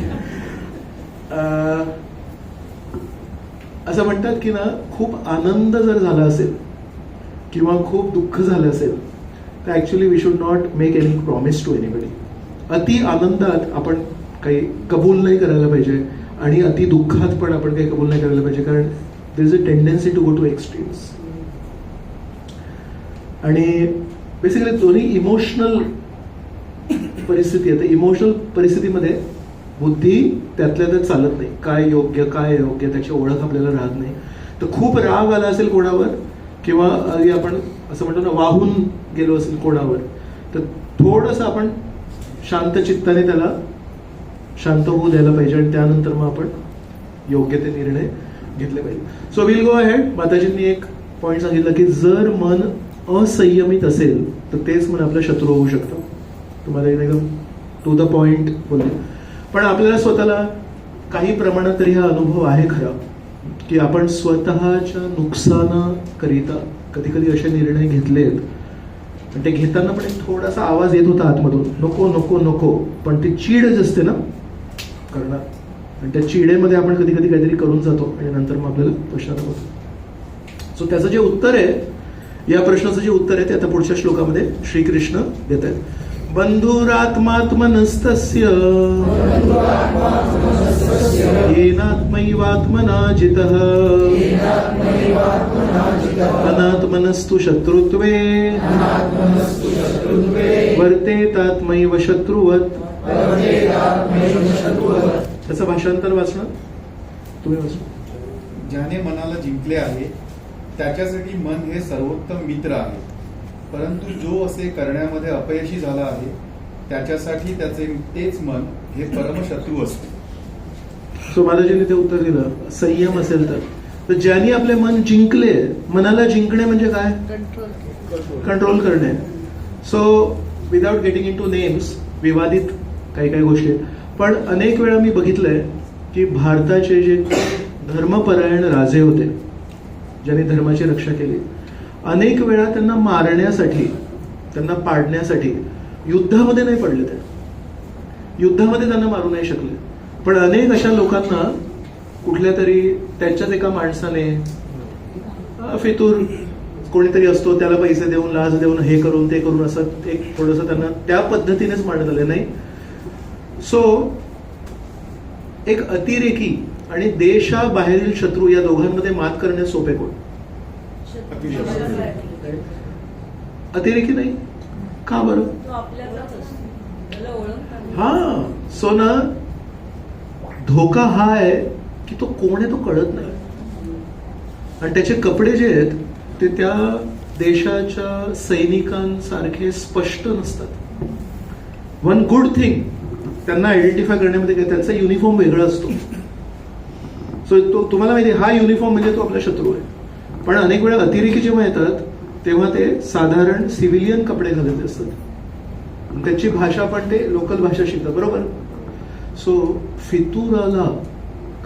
असं म्हणतात की ना, खूप आनंद जर झाला असेल किंवा खूप दुःख झालं असेल तर actually we should not make any promise to anybody. अति आनंदात आपण काही कबूल नाही करायला पाहिजे आणि अति दुःखात पण आपण काही कबूल नाही करायला पाहिजे, कारण there is a tendency to go to extremes. आणि बेसिकली दोन्ही इमोशनल परिस्थिती आहे. तर इमोशनल परिस्थितीमध्ये बुद्धी त्यातल्या त्यात चालत नाही. काय योग्य काय अयोग्य त्याची ओळख आपल्याला राहत नाही. तर खूप राग आला असेल कोणावर किंवा आधी आपण असं म्हणतो ना वाहून गेलो असेल कोणावर, तर थोडंसं आपण शांत चित्ताने त्याला शांत होऊ द्यायला पाहिजे आणि त्यानंतर मग आपण योग्य ते निर्णय घेतले पाहिजे. So will go ahead. माताजींनी एक पॉईंट सांगितलं की जर मन असंयमित असेल तर तेच मन आपला शत्रू होऊ शकतं. तुम्हाला एकदम टू द पॉइंट बोलले. पण आपल्याला स्वतःला काही प्रमाणात तरी हा अनुभव आहे खरा की आपण स्वतःच्या नुकसानाकरिता कधी कधी असे निर्णय घेतलेत. ते घेताना पण एक थोडासा आवाज येत होता आतमधून, नको नको नको. पण ती चीडच असते ना करणार, आणि त्या चिडेमध्ये आपण कधी कधी काहीतरी करून जातो आणि नंतर मग आपल्याला पश्चाताप होतो. सो त्याचं जे उत्तर आहे, या प्रश्नाचं जे उत्तर आहे ते आता पुढच्या श्लोकामध्ये श्रीकृष्ण देत आहेत. बंधुरात्मात्मनस्तस्य येनात्मैवात्मना जितः अनात्मनस्तु शत्रुत्वे वर्तेतात्मैव शत्रुवत्. त्याचं भाषांतर वाचणं तुम्ही वाचू. ज्याने मनाला जिंकले आहे त्याच्यासाठी मन हे सर्वोत्तम मित्र आहे, परंतु जो असे करण्यामध्ये अपयशी झाला आहे त्याच्यासाठी त्याचे तेच मन हे परमशत्रू असते. सो महाराजांनी ते उत्तर दिलं, संयम असेल तर ज्यांनी आपले मन जिंकले, मनाला जिंकणे म्हणजे काय, कंट्रोल करणे. So without getting in two names, विवादित काही काही गोष्टी, पण अनेक वेळा मी बघितलंय की भारताचे जे धर्मपरायण राजे होते, ज्यांनी धर्माची रक्षा केली, अनेक वेळा त्यांना मारण्यासाठी, त्यांना पाडण्यासाठी युद्धामध्ये नाही पडले. ते युद्धामध्ये त्यांना मारू नाही शकले. पण अनेक अशा लोकांना कुठल्या तरी त्यांच्याच एका माणसाने फितूर कोणीतरी असतो त्याला पैसे देऊन, लाच देऊन, हे करून ते करून, असं एक थोडंसं त्यांना त्या पद्धतीनेच मारण्यात आले नाही. सो एक अतिरेकी आणि देशाबाहेरील शत्रू या दोघांमध्ये मात करण्यास सोपे कोण? अतिरेकी नाही का बरं? तो आपल्यालाच असतो, त्याला ओळखतात. हा. सो ना धोका हा आहे की तो कोण आहे तो कळत नाही, आणि त्याचे कपडे जे आहेत ते त्या देशाच्या सैनिकांसारखे स्पष्ट नसतात. वन गुड थिंग, त्यांना आयडेंटिफाय करण्यामध्ये काय, त्यांचा युनिफॉर्म वेगळा असतो. सो तो तुम्हाला माहिती आहे, हा युनिफॉर्म म्हणजे तो आपला शत्रू आहे. पण अनेक वेळा अतिरेकी जेव्हा येतात तेव्हा ते साधारण सिव्हिलियन कपडे घालत असतात. त्याची भाषा पण ते लोकल भाषा शिकतात, बरोबर. सो फितुराला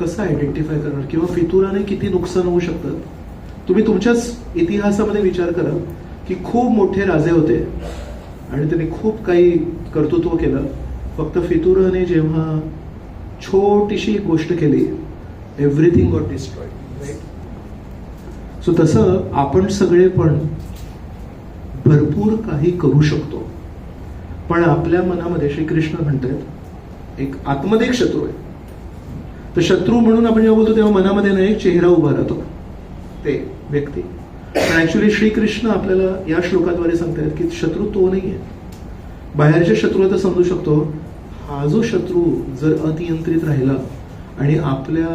कसं आयडेंटिफाय करणार किंवा फितुराने किती नुकसान होऊ शकतं. तुम्ही तुमच्याच इतिहासामध्ये विचार करा की खूप मोठे राजे होते आणि त्यांनी खूप काही कर्तृत्व केलं. फक्त फितुराने जेव्हा छोटीशी एक गोष्ट केली, एव्हरीथिंग गॉट डिस्ट्रॉइड. सो तसं आपण सगळे पण भरपूर काही करू शकतो, पण आपल्या मनामध्ये श्रीकृष्ण म्हणतात एक आतमध्ये एक शत्रू आहे. तर शत्रू म्हणून आपण जेव्हा बोलतो तेव्हा मनामध्ये नाही एक चेहरा उभा राहतो, ते व्यक्ती. पण ऍक्च्युली श्रीकृष्ण आपल्याला या श्लोकाद्वारे सांगतात की शत्रू तो नाहीये. बाहेरच्या शत्रूला तर समजू शकतो, हा जो शत्रू जर अनियंत्रित राहिला आणि आपल्या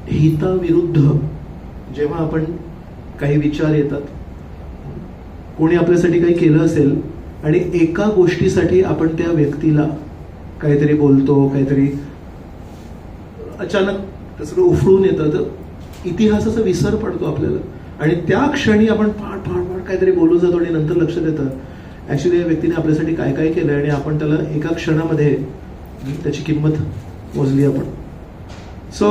हिताविरुद्ध जेव्हा आपण काही विचार येतात, कोणी आपल्यासाठी काही केलं असेल आणि एका गोष्टीसाठी आपण त्या व्यक्तीला काहीतरी बोलतो, काहीतरी अचानक सगळं उफळून येतं, तर इतिहासाचा विसर पडतो आपल्याला आणि त्या क्षणी आपण फाट फाट फाट काहीतरी बोलू जातो आणि नंतर लक्षात येतं ऍक्च्युली या व्यक्तीने आपल्यासाठी काय काय केलं आणि आपण त्याला एका क्षणामध्ये त्याची किंमत मोजली आपण. सो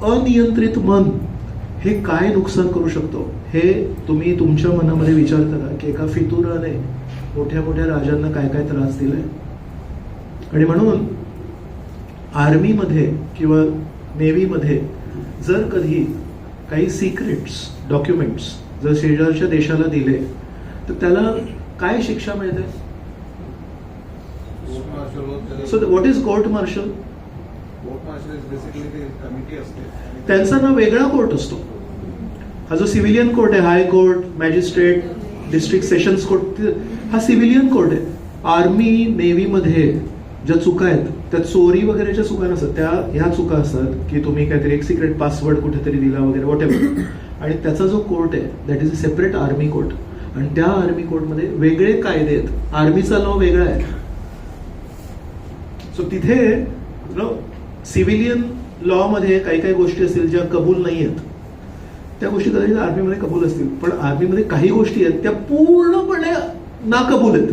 अनियंत्रित मन हे काय नुकसान करू शकतो हे तुम्ही तुमच्या मनामध्ये विचार करा की एका फितुराने मोठ्या मोठ्या राजांना काय काय त्रास दिलाय. आणि म्हणून आर्मीमध्ये किंवा नेव्हीमध्ये जर कधी काही सिक्रेट्स डॉक्युमेंट्स जर शेजारच्या देशाला दिले तर त्याला काय शिक्षा मिळते. So what is court martial. त्यांचा ना वेगळा कोर्ट असतो. हा जो सिव्हिलियन कोर्ट आहे, high court, magistrate, district sessions court, हा सिव्हिलियन कोर्ट आहे. आर्मी नेव्हीमध्ये ज्या चुका आहेत त्या चोरी वगैरेच्या चुका नसतात, त्या ह्या चुका असतात की तुम्ही काहीतरी एक सिक्रेट पासवर्ड कुठेतरी दिला वगैरे वॉट एव्हर. आणि त्याचा जो कोर्ट आहे that is a separate army court. आणि त्या आर्मी कोर्टमध्ये वेगळे कायदे आहेत. आर्मीचा लॉ वेगळा आहे. सो तिथे सिव्हिलियन लॉ मध्ये काही काही गोष्टी असतील ज्या कबूल नाही आहेत, त्या गोष्टी कदाचित आर्मीमध्ये कबूल असतील, पण आर्मीमध्ये काही गोष्टी आहेत त्या पूर्णपणे नाकबूल आहेत.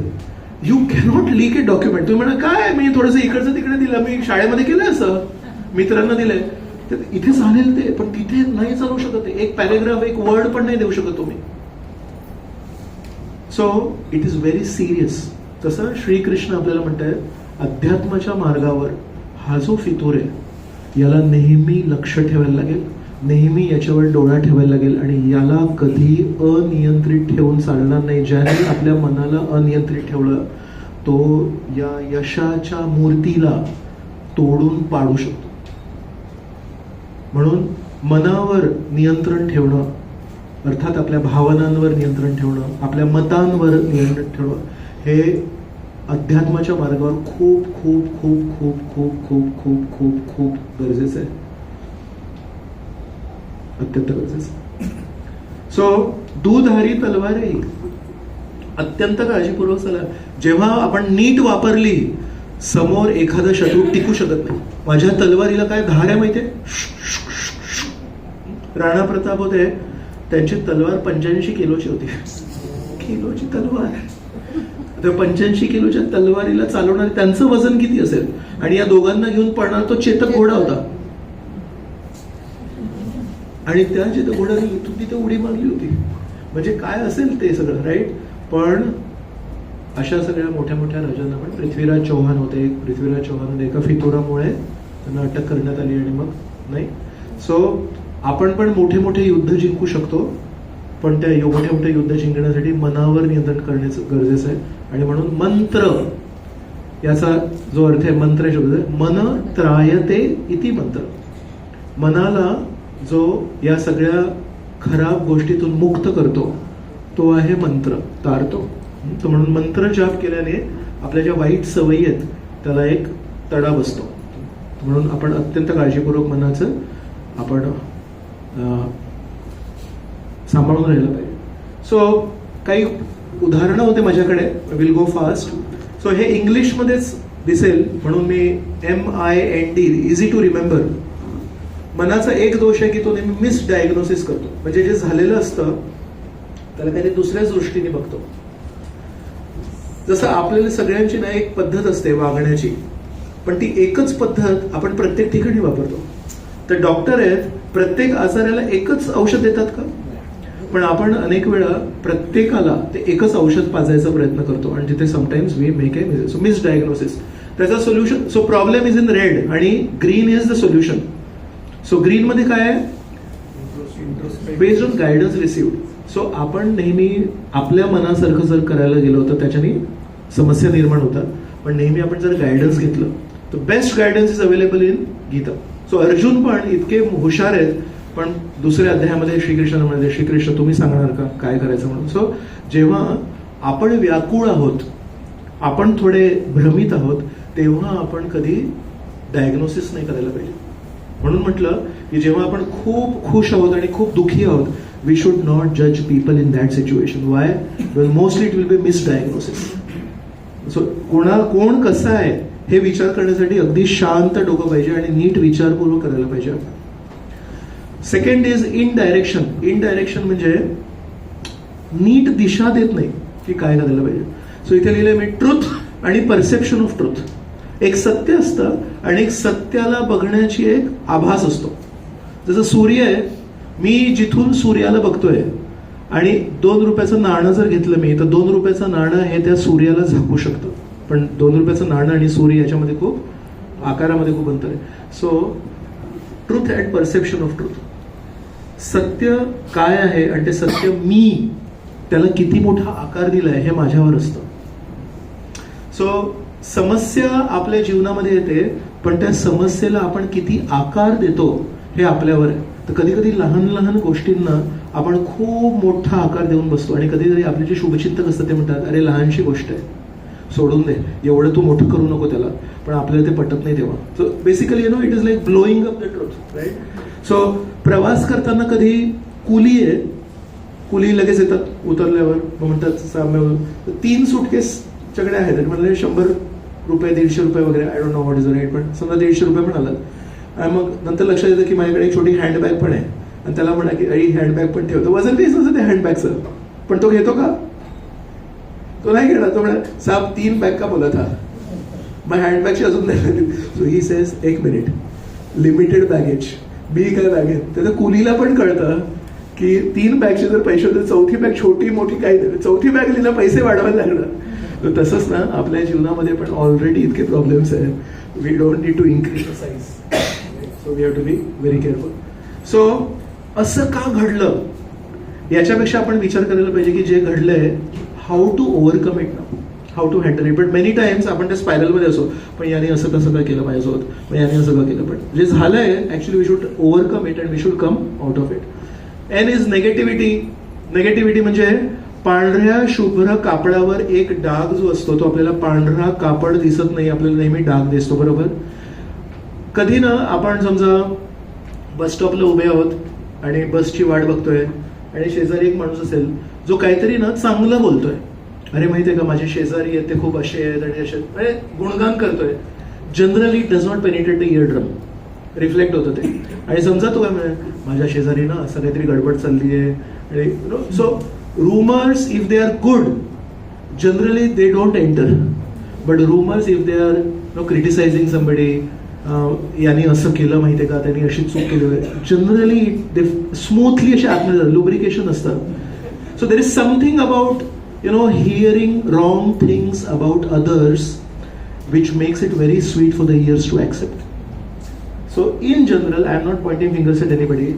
You cannot leak A document. तुम्ही म्हणा काय मी थोडंसं इकडचं तिकडे दिलं, मी शाळेमध्ये केलं असं, मित्रांना दिलंय, तर इथे चालेल ते, पण तिथे नाही चालू शकत. एक पॅरेग्राफ एक वर्ड पण नाही देऊ शकत तुम्ही. So it is very serious. तसं श्रीकृष्ण आपल्याला म्हणतात अध्यात्माच्या मार्गावर हा जो फितूर आहे याला नेहमी लक्ष ठेवायला लागेल, नेहमी याच्यावर डोळा ठेवायला लागेल आणि याला कधी अनियंत्रित ठेवून चालणार नाही. ज्याने आपल्या मनाला अनियंत्रित ठेवलं तो या यशाच्या मूर्तीला तोडून पाडू शकतो. म्हणून मनावर नियंत्रण ठेवणं अर्थात आपल्या भावनांवर नियंत्रण ठेवणं, आपल्या मतांवर नियंत्रण ठेवणं हे अध्यात्माच्या मार्गावर खूप खूप खूप खूप खूप खूप खूप खूप खूप गरजेचं आहे, अत्यंत गरजेचं. सो दुधारी तलवारही अत्यंत काळजीपूर्वक चाला. जेव्हा आपण नीट वापरली समोर एखादा शत्रू टिकू शकत नाही. माझ्या तलवारीला काय धार आहे माहितीये. राणा प्रताप होते, त्यांची तलवार 85 किलोची होती. किलोची तलवार. त्या 85 किलोच्या तलवारीला चालवणारे त्यांचं वजन किती असेल. आणि या दोघांना घेऊन पळणार तो चेतक घोडा होता. आणि त्या चेतक घोड्याने इथून तिथे उडी मारली होती. म्हणजे काय असेल ते सगळं, राईट. पण अशा सगळ्या मोठ्या मोठ्या राजांना पण पृथ्वीराज चौहान होते. पृथ्वीराज चौहान एका फितुरामुळे त्यांना अटक करण्यात आली आणि मग नाही. सो आपण पण मोठे मोठे युद्ध जिंकू शकतो, पण त्या मोठ्या मोठ्या युद्ध जिंकण्यासाठी मनावर नियंत्रण करण्याचं गरजेचं आहे. आणि म्हणून मंत्र याचा जो अर्थ आहे, मंत्र शब्द मन त्रायते इति मंत्र. मनाला जो या सगळ्या खराब गोष्टीतून मुक्त करतो तो आहे मंत्र, तारतो. तर म्हणून मंत्र जाप केल्याने आपल्या ज्या वाईट सवयी आहेत त्याला एक तडा बसतो. म्हणून आपण अत्यंत काळजीपूर्वक मनाचं आपण सांभाळून राहिलं पाहिजे. सो काही उदाहरणं होते माझ्याकडे, विल गो फास्ट. सो हे इंग्लिशमध्येच दिसेल म्हणून मी MIND, इझी टू रिमेंबर. मनाचा एक दोष आहे की तो नेहमी मिसडायग्नोसिस करतो. म्हणजे जे झालेलं असतं त्याला काही दुसऱ्याच दृष्टीने बघतो. जसं आपल्याला सगळ्यांची ना एक पद्धत असते वागण्याची, पण ती एकच पद्धत आपण प्रत्येक ठिकाणी वापरतो. तर डॉक्टर आहेत, प्रत्येक आजाराला एकच औषध देतात का? पण आपण अनेक वेळा प्रत्येकाला ते एकच औषध पाजायचा प्रयत्न करतो आणि तिथे sometimes we make a so miss diagnosis. त्याचा solution, so problem is in red आणि green is the solution. So green मध्ये काय आहे? Based on guidance received. So आपण नेहमी आपल्या मनासारखं जर करायला गेलो तर त्याच्याने समस्या निर्माण होतात. पण नेहमी आपण जर गायडन्स घेतलं तर best guidance is available in Gita. So Arjun पण इतके हुशार आहेत, पण दुसऱ्या अध्यायामध्ये श्रीकृष्ण म्हणजे श्रीकृष्ण तुम्ही सांगणार का काय करायचं म्हणून. सो जेव्हा आपण व्याकुळ आहोत, आपण थोडे भ्रमित आहोत, तेव्हा आपण कधी डायग्नोसिस नाही करायला पाहिजे. म्हणून म्हटलं की जेव्हा आपण खूप खुश आहोत आणि खूप दुःखी आहोत, वी शुड नॉट जज people in that situation. Why? Because mostly it will be misdiagnosis. So कोण कसं आहे हे विचार करण्यासाठी अगदी शांत डोकं पाहिजे आणि नीट विचारपूर्वक करायला पाहिजे. Second is indirection. इनडायरेक्शन म्हणजे नीट दिशा देत नाही की काय करायला पाहिजे. सो इथे लिहिलंय मी ट्रुथ आणि परसेप्शन ऑफ ट्रुथ. एक सत्य असतं आणि एक सत्याला बघण्याची एक आभास असतो. जसं सूर्य आहे, मी जिथून सूर्याला बघतोय आणि 2 रुपयाचं नाणं जर घेतलं मी, तर 2 रुपयाचं नाणं हे त्या सूर्याला झाकू शकतं. पण 2 रुपयाचं नाणं आणि सूर्य याच्यामध्ये खूप आकारामध्ये खूप अंतर आहे. So truth and perception of truth. सत्य काय आहे आणि ते सत्य मी त्याला किती मोठा आकार दिलाय हे माझ्यावर असतं. सो समस्या आपल्या जीवनामध्ये येते, पण त्या समस्येला आपण किती आकार देतो हे आपल्यावर आहे. तर कधी कधी लहान लहान गोष्टींना आपण खूप मोठा आकार देऊन बसतो आणि कधीतरी आपले जे शुभचिंतक असतात ते म्हणतात अरे लहानशी गोष्ट आहे, सोडून दे, एवढं तू मोठं करू नको त्याला. पण आपल्याला ते पटत नाही तेव्हा. So basically it is like blowing up the truth, right. So प्रवास करताना कधी कुली आहे, कुली लगेच येतात उतरल्यावर, मग म्हणतात 3 सुटकेस च्याकडे आहेत, म्हणजे 100 रुपये 150 रुपये वगैरे, I don't know what is the rate, पण समजा 150 रुपये पण आलात. आणि मग नंतर लक्षात येतं की माझ्याकडे एक छोटी हँडबॅग पण आहे आणि त्याला म्हणा की अरे हँडबॅग पण ठेवतो. वजन तेच नसतं ते हँडबॅगचं, पण तो घेतो का? तो नाही घेणार. तो म्हणा साहेब 3 बॅग का बोलत हा, मग हँडबॅगची अजून नाही. So he says 1 minute, limited baggage, मी काय बॅगेत. त्याचं कुलीला पण कळतं की 3 बॅगचे जर पैसे होते, 4थी बॅग छोटी मोठी काही नाही, 4थी बॅग लिहिलं पैसे वाढवायला लागणार. तर तसंच ना आपल्या जीवनामध्ये पण ऑलरेडी इतके प्रॉब्लेम्स आहेत. We don't need to increase the size. So we have to be very careful. So असं का घडलं याच्यापेक्षा आपण विचार करायला पाहिजे की जे घडलंय, how to overcome it now, how to handle it. But many times आपण त्या स्पायरलमध्ये असो, पण याने असं कसं काय केलं माझ्यासोबत, मग याने असं का केलं. पण जे झालंय actually we should overcome it and we should come out of it. N is negativity. Negativity म्हणजे पांढऱ्या शुभ्र कापडावर एक डाग जो असतो तो आपल्याला पांढरा कापड दिसत नाही, आपल्याला नेहमी डाग दिसतो, बरोबर. कधी ना आपण समजा बस स्टॉपला उभे आहोत आणि बसची वाट बघतोय आणि शेजारी एक माणूस असेल जो काहीतरी ना चांगलं बोलतोय, अरे माहितीये का माझे शेजारी आहेत ते खूप असे आहेत आणि असे, म्हणजे गुणगान करतोय. Generally does not penetrate the year drum, reflect होतं ते. आणि समजा तो काय म्हणे माझ्या शेजारी ना असं काहीतरी गडबड चालली आहे आणि so rumors, if they are good, generally they don't enter. But rumors, if they are criticizing somebody, यांनी असं केलं माहितीये का, त्यांनी अशी चूक केली, जनरली ते स्मूथली असे आतमध्ये लुब्रिकेशन असतं. So there is something about hearing wrong things about others which makes it very sweet for the ears to accept. So in general, I am not pointing fingers at anybody,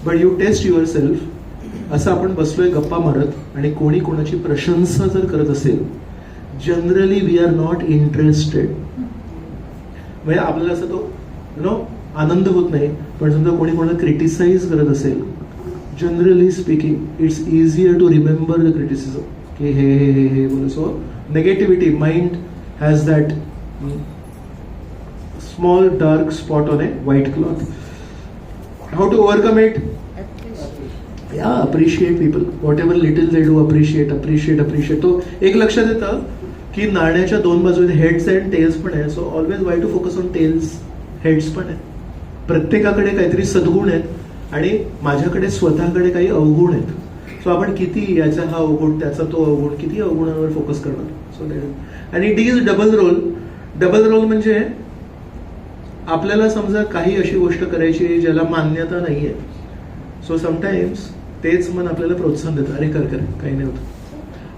but you test yourself. असं आपण बसलोय गप्पा मारत आणि कोणी कोणाची प्रशंसा जर करत असेल, generally we are not interested. म्हणजे आपल्याला असं तो आनंद होत नाही. पण समजा कोणी कोणाला क्रिटिसाइज करत असेल, generally speaking it's easier to remember the criticism की हे हे हे हे बोल. So negativity, mind has that small dark spot on a white cloth. How to overcome it? Appreciate people, whatever little they do, appreciate appreciate appreciate. तो एक लक्षात येतं की नाण्याच्या 2 बाजू आहेत, हेड्स अँड टेल्स पण आहे. So always why to focus on tails, heads पण आहे. प्रत्येकाकडे काहीतरी सद्गुण आहेत आणि माझ्याकडे स्वतःकडे काही अवगुण आहेत. सो सो आपण किती याचा हा अवगुण त्याचा तो अवगुण किती अवगुणावर फोकस करणार. सो आणि D is double role. Double role म्हणजे आपल्याला समजा काही अशी गोष्ट करायची ज्याला मान्यता नाहीये, सो समटाइम्स तेच मन आपल्याला प्रोत्साहन देतं, अरे कर कर काही नाही होत.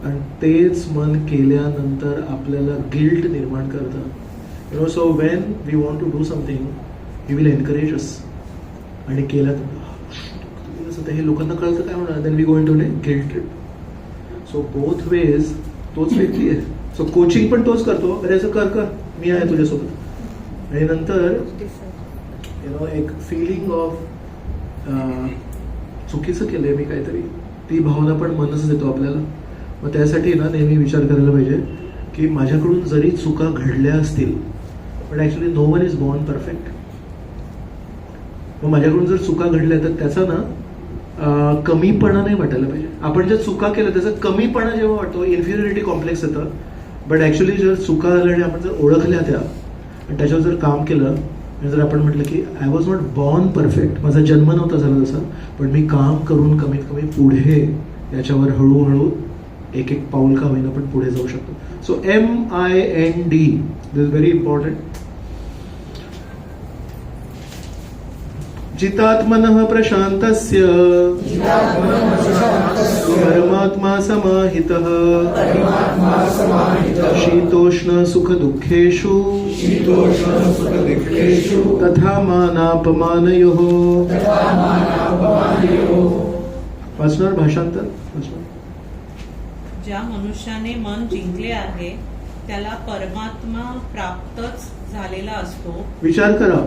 आणि तेच मन केल्यानंतर आपल्याला गिल्ट निर्माण करतं. You know, so when we want to do something he will encourage us, आणि केलं तर हे लोकांना कळतं काय होणार, then we go into guilt trip. So both ways तोच व्यक्ती आहे. सो कोचिंग पण तोच करतो, अरे असं कर कर मी आहे तुझ्यासोबत. आणि नंतर यु नो एक फिलिंग ऑफ चुकीचं केलंय मी काहीतरी, ती भावना पण मनच देतो आपल्याला. मग त्यासाठी ना नेहमी विचार करायला पाहिजे की माझ्याकडून जरी चुका घडल्या असतील, पण actually no one is born perfect. मग माझ्याकडून जर चुका घडल्या तर त्याचा ना कमीपणा नाही वाटायला पाहिजे. आपण ज्या चुका केल्या त्याचा कमीपणा जेव्हा वाटतो, इन्फिरियरिटी कॉम्प्लेक्स येतं. बट ऍक्च्युली जर चुका झाल्या आणि आपण जर ओळखल्या त्या आणि त्याच्यावर जर काम केलं, आणि जर आपण म्हटलं की I was not born perfect, माझा जन्म नव्हता झाला तसा, पण मी काम करून कमीत कमी पुढे याच्यावर हळूहळू एक एक पाऊल का होईना पण पुढे जाऊ शकतो. So MIND this is very important. जितात्मनः प्रशान्तस्य परमात्मा समाहितः शीतोष्ण सुख दुःखेषु तथा मानापमानयोः. वाचणार भाषांतर. ज्या मनुष्याने मन जिंकले आहे त्याला परमात्मा प्राप्तच झालेला असतो. विचार करा,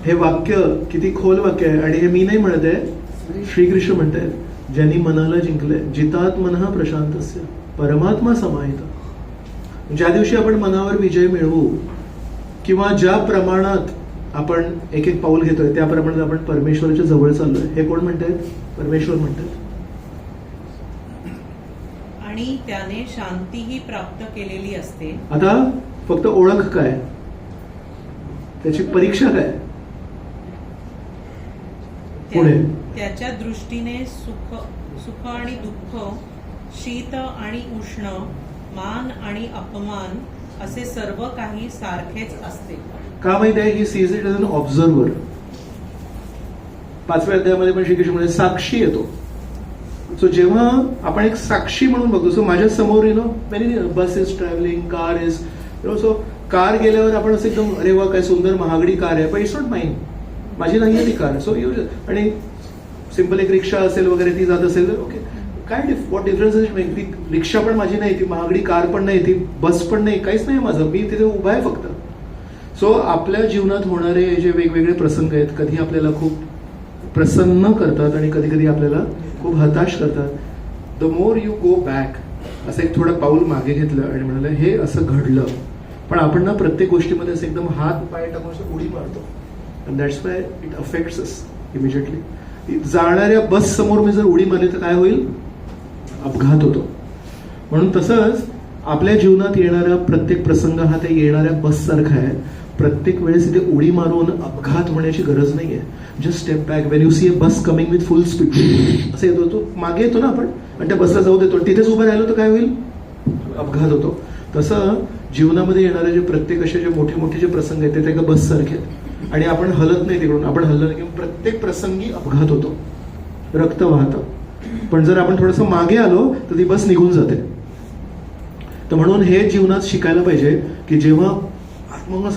हे वाक्य किती खोल वाक्य आहे. आणि हे मी नाही म्हणत आहे, श्रीकृष्ण म्हणत आहेत, ज्यांनी मनाला जिंकलंय. जितात्मनः प्रशांतस्य परमात्मा समाहित. ज्या दिवशी आपण मनावर विजय मिळवू, किंवा ज्या प्रमाणात आपण एक एक पाऊल घेतोय त्याप्रमाणे आपण परमेश्वराच्या जवळ चाललोय. हे कोण म्हणतायत? परमेश्वर म्हणतात. आणि त्याने शांतीही प्राप्त केलेली असते. आता फक्त ओळख काय, त्याची परीक्षा काय पुढे. त्याच्या दृष्टीने सुख आणि दुःख, शीत आणि उष्ण, मान आणि अपमान असे सर्व काही सारखेच असते. का माहिती आहे? He sees it as an observer. 5व्या अध्यायामध्ये पण श्रीकृष्ण म्हणजे साक्षी येतो. सो जेव्हा आपण एक साक्षी म्हणून बघतो, सो माझ्या समोर you know many bus is travelling, car is you know, so car गेल्यावर आपण असं एकदम अरे वा काय सुंदर महागडी कार आहे, पण इट्स नॉट माइन, माझी नाही आहे ती कार. सो यू आणि सिम्पल एक रिक्षा असेल वगैरे ती जात असेल तर ओके, काय व्हॉट डिफरन्स इज. ती रिक्षा पण माझी नाही, ती महागडी कार पण नाही, ती बस पण नाही, काहीच नाही माझं, मी तिथे उभा आहे फक्त. सो आपल्या जीवनात होणारे जे वेगवेगळे प्रसंग आहेत, कधी आपल्याला खूप प्रसन्न करतात आणि कधी कधी आपल्याला खूप हताश करतात. The more you go back, असं एक थोडं पाऊल मागे घेतलं आणि म्हणालं हे असं घडलं, पण आपण ना प्रत्येक गोष्टीमध्ये असं एकदम हात पाय टाकून असं उडी मारतो. And that's why it affects us immediately. जाणाऱ्या बस समोर मी जर उडी मारली तर काय होईल? अपघात होतो. म्हणून तसंच आपल्या जीवनात येणारा प्रत्येक प्रसंग हा त्या येणाऱ्या बस सारखा आहे. प्रत्येक वेळेस इथे उडी मारून अपघात होण्याची गरज नाहीये. Just step back. When you see a bus coming with full speed, असं येतो, तो मागे येतो ना आपण आणि त्या बसला जाऊ देतो, तिथेच उभं राहिलो तर काय होईल? अपघात होतो. तसं जीवनामध्ये येणारे जे प्रत्येक असे जे मोठे मोठे जे प्रसंग आहेत ते एका बस सारखे आहेत आणि आपण हलत नाही तिकडून. आपण हललं नाही की प्रत्येक प्रसंगी अपघात होतो, रक्त वाहतं. पण जर आपण थोडंसं मागे आलो तर ती बस निघून जाते. तर म्हणून हे जीवनात शिकायला पाहिजे की जेव्हा मग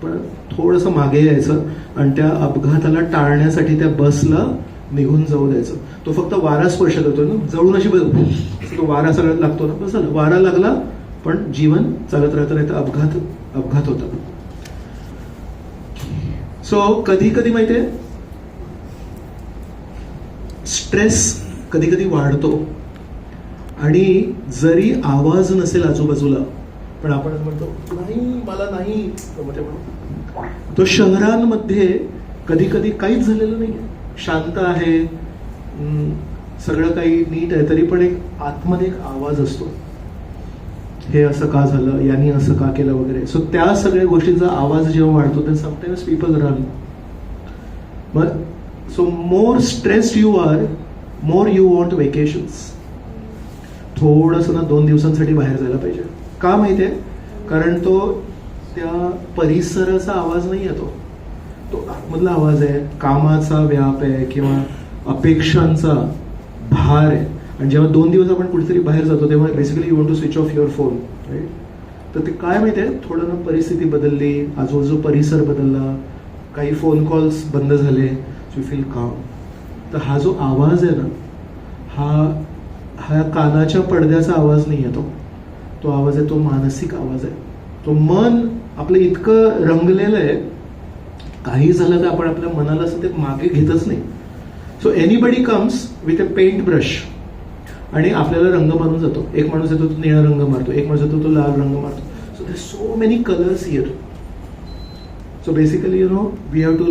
पण थोडंसं मागे यायचं आणि त्या अपघाताला टाळण्यासाठी त्या बसला निघून जाऊ द्यायचं. तो फक्त वारा स्पर्श करतो ना, जळून अशी तो वारा सगळ्यात लागतो ना, बस झालं, वारा लागला पण जीवन चालत राहतं, नाही तर अपघात होतात. सो कधी कधी माहितीये स्ट्रेस कधी कधी वाढतो आणि जरी आवाज नसेल आजूबाजूला पण आपण म्हणतो नाही मला नाही. तो शहरांमध्ये कधी कधी काहीच झालेलं नाही, शांत आहे, सगळं काही नीट आहे, तरी पण एक आतमध्ये एक आवाज असतो, हे असं का झालं, यांनी असं का केलं वगैरे. सो त्या सगळ्या गोष्टींचा आवाज जेव्हा वाढतो तर समटाइम्स पीपल रन. मग so more stressed you are more you want vacations. थोडंसं ना 2 दिवसांसाठी बाहेर जायला पाहिजे. का माहितीये? कारण तो त्या परिसराचा आवाज नाही येतो, तो आतमधला आवाज आहे, कामाचा व्याप आहे किंवा अपेक्षांचा भार आहे. आणि जेव्हा 2 दिवस आपण कुठेतरी बाहेर जातो तेव्हा basically you want to switch off your phone, right? तर ते काय माहितीये, थोडं ना परिस्थिती बदलली, आजूबाजू परिसर बदलला, काही फोन कॉल्स बंद झाले, सो यू फील काम. तर हा जो आवाज आहे ना, हा कानाच्या पडद्याचा आवाज नाही आहे, तो आवाज आहे, तो मानसिक आवाज आहे. तो मन आपलं इतकं रंगलेलं आहे, काही झालं तर आपण आपल्या मनाला असं ते मागे घेतच नाही. So anybody comes with a paint brush आणि आपल्याला रंग मारून जातो. एक माणूस येतो तो निळा रंग मारतो, एक माणूस येतो तो लाल रंग मारतो. So there so many colours here. So basically we have to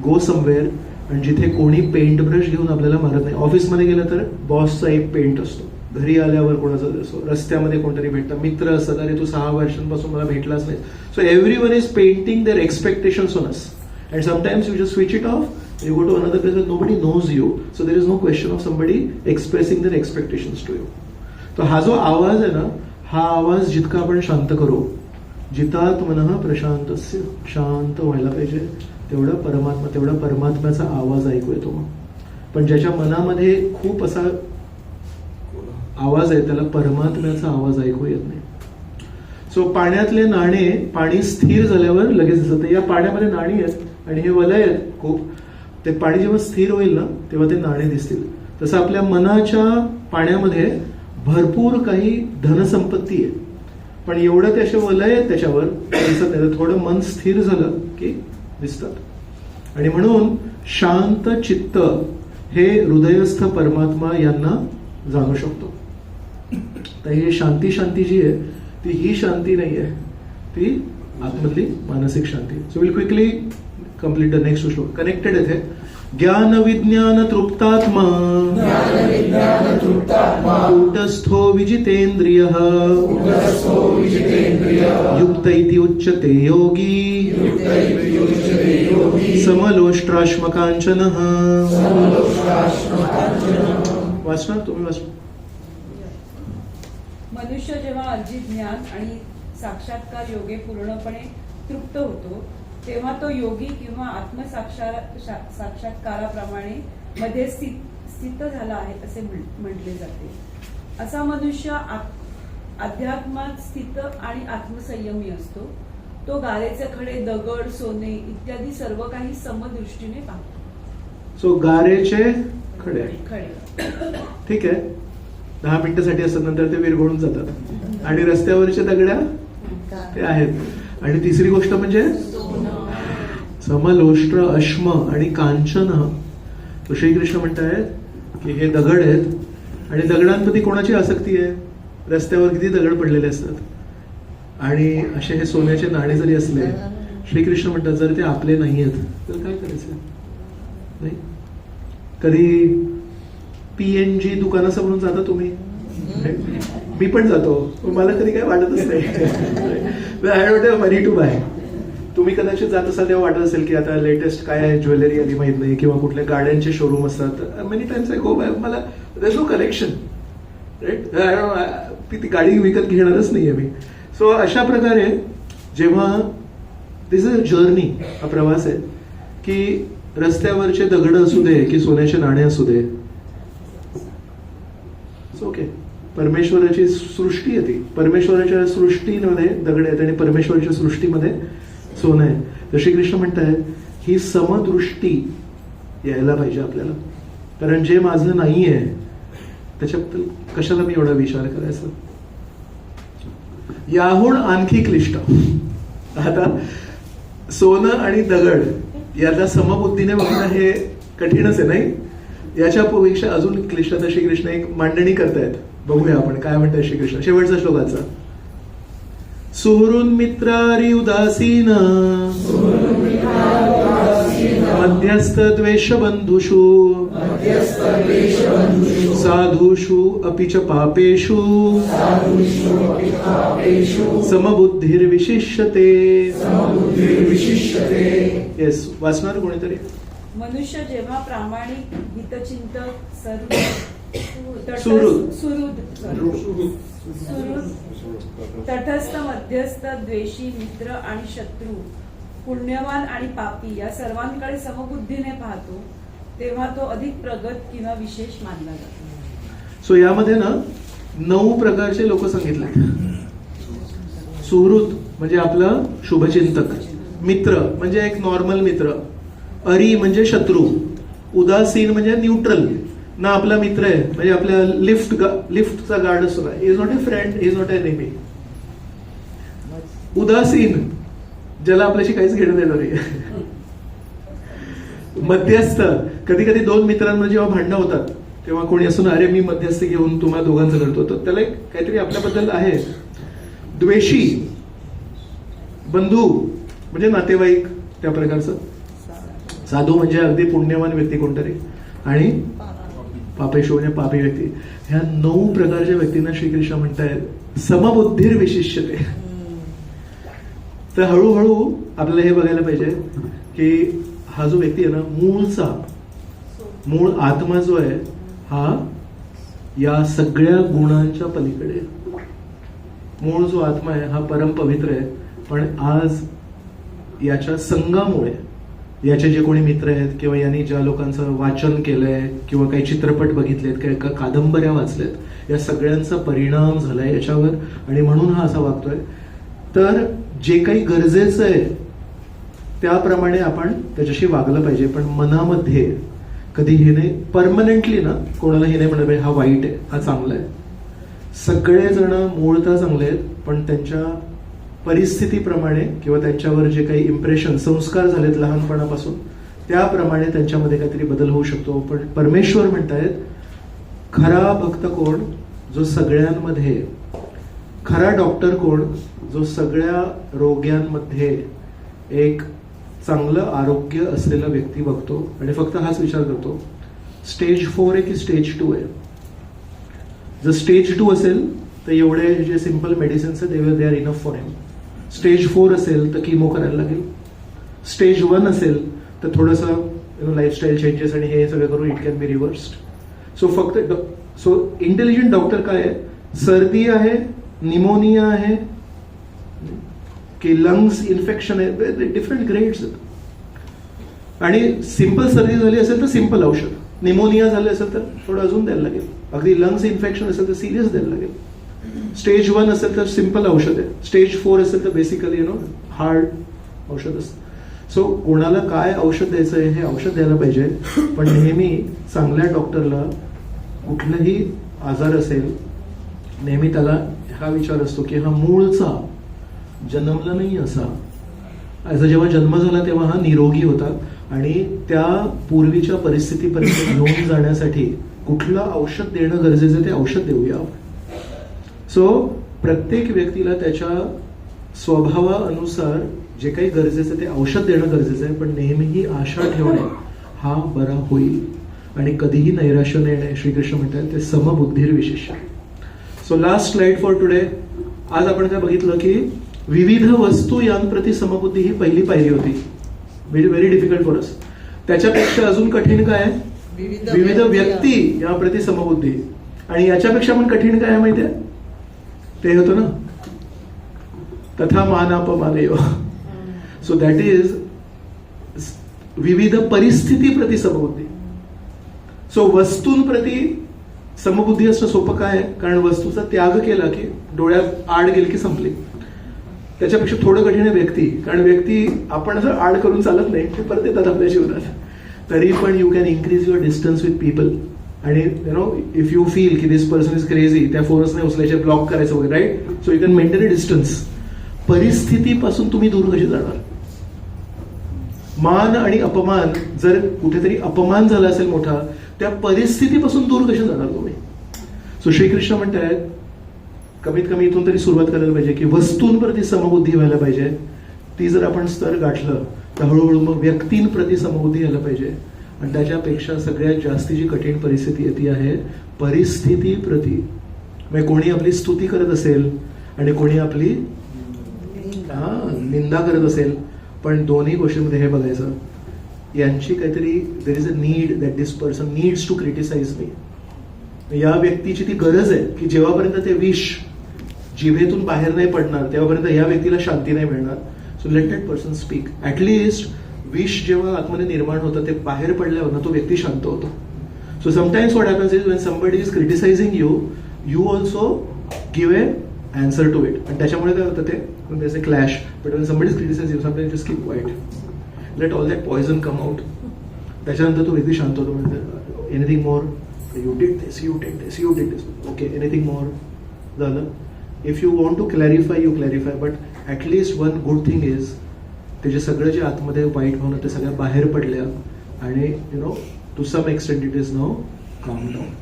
go somewhere आणि जिथे कोणी पेंट ब्रश घेऊन आपल्याला मारत नाही. ऑफिसमध्ये गेलं तर बॉसचा एक पेंट असतो, घरी आल्यावर कोणाचा असतो, रस्त्यामध्ये कोणतरी भेटतं, मित्र असतात, अरे तू 6 वर्षांपासून मला भेटलाच नाही. So everyone is painting their expectations on us. And sometimes you just switch it off, you go to another place where nobody knows you, so there is no question of somebody expressing their expectations to you. तो हा जो आवाज आहे ना, हा आवाज जितका आपण शांत करू, जितात मनः प्रशांतस्य, शांत व्हायला पाहिजे, तेवढा परमात्म्याचा आवाज ऐकू येतो. मग पण ज्याच्या मनामध्ये खूप असा आवाज आहे त्याला परमात्म्याचा आवाज ऐकू येत नाही. सो पाण्यातले नाणे पाणी स्थिर झाल्यावर लगेच दिसत. या पाण्यामध्ये नाणी आहेत आणि हे वलय आहेत खूप, ते पाणी जेव्हा स्थिर होईल ना तेव्हा ते नाणे दिसतील. तसं आपल्या मनाच्या पाण्यामध्ये भरपूर काही धनसंपत्ती आहे, पण एवढं ते असे वलय आहेत त्याच्यावर दिसत नाही. थोडं मन स्थिर झालं की दिसतात. आणि म्हणून शांत चित्त हे हृदयस्थ परमात्मा यांना जाणू शकतो. तर हे शांती जी आहे ती ही शांती नाही आहे, ती आतमधली मानसिक शांती. So will quickly complete the next shloka. Connected आहे. ज्ञान विज्ञान तृप्तात्मा कूटस्थो विजितेंद्रियः युक्त इति उच्यते योगी समलोष्ट्राश्मकांचनः. वाचणार तुम्ही? वाचणार. मनुष्य जेव्हा अर्जित ज्ञान आणि साक्षात्कार योगे पूर्णपणे तृप्त होतो तेव्हा तो योगी किंवा साक्षात्काराप्रमाणे मध्ये स्थित झाला आहे असे म्हटले जाते. असा मनुष्य अध्यात्मात स्थित आणि आत्मसंयमी असतो. तो गारेचे खडे, दगड, सोने इत्यादी सर्व काही समदृष्टीने पाहतो. सो गारेचे खडे ठीक आहे, 10 मिनिटासाठी असतात, नंतर ते विरघळून जातात. आणि रस्त्यावरच्या दगड्या ते आहेत. आणि तिसरी गोष्ट म्हणजे समलोष्ट्र, अश्म आणि कांचन. श्रीकृष्ण म्हणतायत की हे दगड आहेत आणि दगडांप्रती कोणाची आसक्ती आहे? रस्त्यावर किती दगड पडलेले असतात आणि असे हे सोन्याचे नाणे जरी असले, श्रीकृष्ण म्हणतात जर ते आपले नाही आहेत तर काय करायचं? नाही. कधी PNG दुकानासमोरून जाता तुम्ही? मी पण जातो, मला कधी काय वाटतच नाही. I don't have money to buy. तुम्ही कदाचित जात असाल तेव्हा वाटत असेल की आता लेटेस्ट काय आहे, ज्वेलरी आली माहित नाही, किंवा कुठल्या गाड्यांचे शोरूम असतात. Many times I go by, मला there is no collection, right? ती गाडी विकत घेणारच नाहीये मी. सो अशा प्रकारे जेव्हा दिस इज अ जर्नी, हा प्रवास आहे की रस्त्यावरचे दगड असू दे की सोन्याचे नाणे असू दे, ओके, परमेश्वराची सृष्टी आहे ती. परमेश्वराच्या सृष्टीमध्ये दगड आहेत आणि परमेश्वराच्या सृष्टीमध्ये सोनं आहे. तर श्रीकृष्ण म्हणतायत ही समदृष्टी यायला पाहिजे आपल्याला. कारण जे माझं नाही आहे त्याच्याबद्दल कशाला मी एवढा विचार करायचा. याहून आणखी क्लिष्ट. आता सोनं आणि दगड याला समबुद्धीने बघणं हे कठीणच आहे, नाही? याच्यापेक्षा अजून क्लिष्टता श्रीकृष्ण एक मांडणी करतायत. बघूया आपण काय म्हणताय श्रीकृष्ण शेवटचा श्लोकाचा. सुहृन् मित्रारी उदासीन मध्यस्थ द्वेष बंधुषु साधुषु अपि च पापेषु समबुद्धिर्विशिष्यते. येस, वाचणार कोणीतरी? मनुष्य जेव्हा प्रामाणिक हितचिंतक सुहृद. सुहृद, तटस्थ, मध्यस्थ, द्वेषी, मित्र आणि शत्रू, पुण्यवान आणि पापी या सर्वांकडे समबुद्धीने पाहतो तेव्हा तो अधिक प्रगत किंवा विशेष मानला जातो. सो यामध्ये ना 9 प्रकारचे लोक सांगितले. सुहृद म्हणजे आपला शुभचिंतक, मित्र म्हणजे एक नॉर्मल मित्र, अरी म्हणजे शत्रू, उदासीन म्हणजे न्यूट्रल, ना आपला मित्र आहे म्हणजे आपल्या लिफ्टचा गार्ड असतो, is not a friend, is not a नेमी. उदासीन ज्याला आपल्याशी काहीच घेणं देणार नाही. मध्यस्थ, कधी कधी 2 मित्रांमध्ये जेव्हा भांडणं होतात तेव्हा कोणी असं ना, अरे मी मध्यस्थी घेऊन तुम्हाला दोघांचं करतो, तर त्याला एक काहीतरी आपल्याबद्दल आहे. द्वेषी, बंधू म्हणजे नातेवाईक त्या प्रकारचं. साधू म्हणजे अगदी पुण्यवान व्यक्ती कोणतरी, आणि पापेशो म्हणजे पापी व्यक्ती. ह्या 9 प्रकारच्या व्यक्तींना श्रीकृष्ण म्हणतायत समबुद्धीर विशिष्यते. तर हळूहळू आपल्याला हे बघायला पाहिजे की हा जो व्यक्ती आहे ना, मूळ आत्मा जो आहे हा या सगळ्या गुणांच्या पलीकडे. मूळ जो आत्मा आहे हा परम पवित्र आहे, पण आज याच्या संघामुळे याचे जे कोणी मित्र आहेत किंवा यांनी ज्या लोकांचं वाचन केलंय किंवा काही चित्रपट बघितलेत, काही कादंबऱ्या वाचल्यात, या सगळ्यांचा परिणाम झालाय याच्यावर, आणि म्हणून हा असा वागतोय. तर जे काही गरजेचं आहे त्याप्रमाणे आपण त्याच्याशी वागलं पाहिजे, पण मनामध्ये कधी हे नाही परमनंटली ना कोणाला हे नाही म्हणलं पाहिजे हा वाईट आहे हा चांगला आहे. सगळेजण मूळतः चांगले आहेत, पण त्यांच्या परिस्थितीप्रमाणे किंवा त्यांच्यावर जे काही इम्प्रेशन संस्कार झालेत लहानपणापासून त्याप्रमाणे त्यांच्यामध्ये काहीतरी बदल होऊ शकतो. पण परमेश्वर म्हणतायत खरा भक्त कोण, जो सगळ्यांमध्ये, खरा डॉक्टर कोण, जो सगळ्या रोग्यांमध्ये एक चांगलं आरोग्य असलेला व्यक्ती बघतो आणि फक्त हाच विचार करतो स्टेज 4 आहे की स्टेज 2 आहे. जर स्टेज 2 असेल तर एवढे जे सिंपल मेडिसिन्स आहेत they are enough for him. Stage 4 असेल तर किमो करायला लागेल. स्टेज 1 असेल तर थोडंसं लाईफस्टाईल चेंजेस आणि हे सगळं करून इट कॅन बी रिव्हर्स्ड. सो फक्त सो इंटेलिजंट डॉक्टर काय आहे, सर्दी आहे, निमोनिया आहे की लंग्स इन्फेक्शन आहे, डिफरंट ग्रेड्स आहेत. आणि सिंपल सर्दी झाली असेल तर सिंपल औषध, निमोनिया झाले असेल तर थोडं अजून द्यायला लागेल, अगदी लंग्स इन्फेक्शन असेल तर सिरियस द्यायला लागेल. स्टेज 1 असेल तर सिंपल औषध आहे, स्टेज 4 असेल तर बेसिकली हार्ड औषध असतं. सो कोणाला काय औषध द्यायचं आहे हे औषध द्यायला पाहिजे, पण नेहमी चांगल्या डॉक्टरला कुठलाही आजार असेल नेहमी त्याला हा विचार असतो की हा मूळचा जन्मला नाही असा जेव्हा जन्म झाला तेव्हा हा निरोगी होता आणि त्या पूर्वीच्या परिस्थितीपर्यंत घेऊन जाण्यासाठी कुठलं औषध देणं गरजेचं ते औषध देऊया. सो प्रत्येक व्यक्तीला त्याच्या स्वभावानुसार जे काही गरजेचं ते औषध देणं गरजेचं आहे, पण नेहमीही आशा ठेवणे हा बरा होईल आणि कधीही नैराश्य न येणे. श्रीकृष्ण म्हणतात ते समबुद्धीर विशिष्य. So last slide for today. आज आपण काय बघितलं की विविध वस्तू यांप्रती समबुद्धी ही पहिली पायरी होती, व्हेरी डिफिकल्ट फॉर अस. त्याच्यापेक्षा अजून कठीण काय आहे, विविध व्यक्ती याप्रती समबुद्धी. आणि याच्यापेक्षा पण कठीण काय आहे माहितीये, ते होतं ना तथा मानापमानयो. सो दॅट इज विविध परिस्थितीप्रती समबुद्धी. सो वस्तूंप्रती समबुद्धी असणं सोपं काय आहे, कारण वस्तूचा त्याग केला की डोळ्यात आड गेली की संपली. त्याच्यापेक्षा थोडं कठीण आहे व्यक्ती, कारण व्यक्ती आपण असं आड करून चालत नाही, ते परत येतात आपल्या जीवनात. तरी पण you can increase your distance with people. आणि इफ यू फील की दिस पर्सन इज क्रेझी, त्या फोर्स नाही उचलायचे, ब्लॉक करायचं वगैरे, right. So you can maintain a distance. परिस्थितीपासून तुम्ही दूर कशी जाणार. मान आणि अपमान, जर कुठेतरी अपमान झाला असेल मोठा, त्या परिस्थितीपासून दूर कशी जाणार तुम्ही. सो श्रीकृष्ण म्हणतात कमीत कमी इथून तरी सुरुवात करायला पाहिजे की वस्तूंप्रती समबुद्धी व्हायला पाहिजे. ती जर आपण स्तर गाठलं तर हळूहळू मग व्यक्तींप्रती समबुद्धी यायला पाहिजे. आणि त्याच्यापेक्षा सगळ्यात जास्ती जी कठीण परिस्थिती ती आहे परिस्थितीप्रती. म्हणजे कोणी आपली स्तुती करत असेल आणि कोणी आपली निंदा करत असेल, पण दोन्ही गोष्टींमध्ये हे बघायचं यांची काहीतरी there is a need that this person needs to criticize me. या व्यक्तीची ती गरज आहे की जेव्हापर्यंत ते विष जिभेतून बाहेर नाही पडणार तेव्हापर्यंत या व्यक्तीला शांती नाही मिळणार. So let that person speak. At least विष जेव्हा आतमध्ये निर्माण होतं ते बाहेर पडल्यावर ना तो व्यक्ती शांत होतो. So sometimes what happens is when somebody is criticising you also give a answer to it. आणि त्याच्यामुळे काय होतं ते there's a clash. But when somebody is criticizing you, sometimes just keep quiet. Let all that poison come out. त्याच्यानंतर तो व्यक्ती शांत होतो. म्हणजे anything more, you did this, you did this, you did this, okay, anything more. झालं. If you want to clarify you clarify, but at least one good thing is त्याचे सगळं जे आतमध्ये वाईट भावना ते सगळ्या बाहेर पडल्या आणि you know to some extent it is now calm down.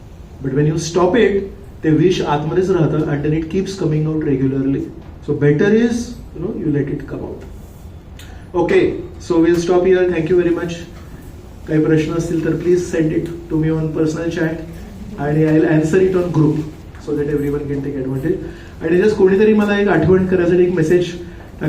But when you stop it ते विष आतमध्येच राहतं and then it keeps coming out regularly. So better is you let it come out. Okay, so will stop here. Thank you very much. काही प्रश्न असतील तर please send it to me on personal chat आणि I will answer it on group so that everyone can take advantage. आणि जस्ट कोणीतरी मला एक आठवण करायसाठी एक मेसेज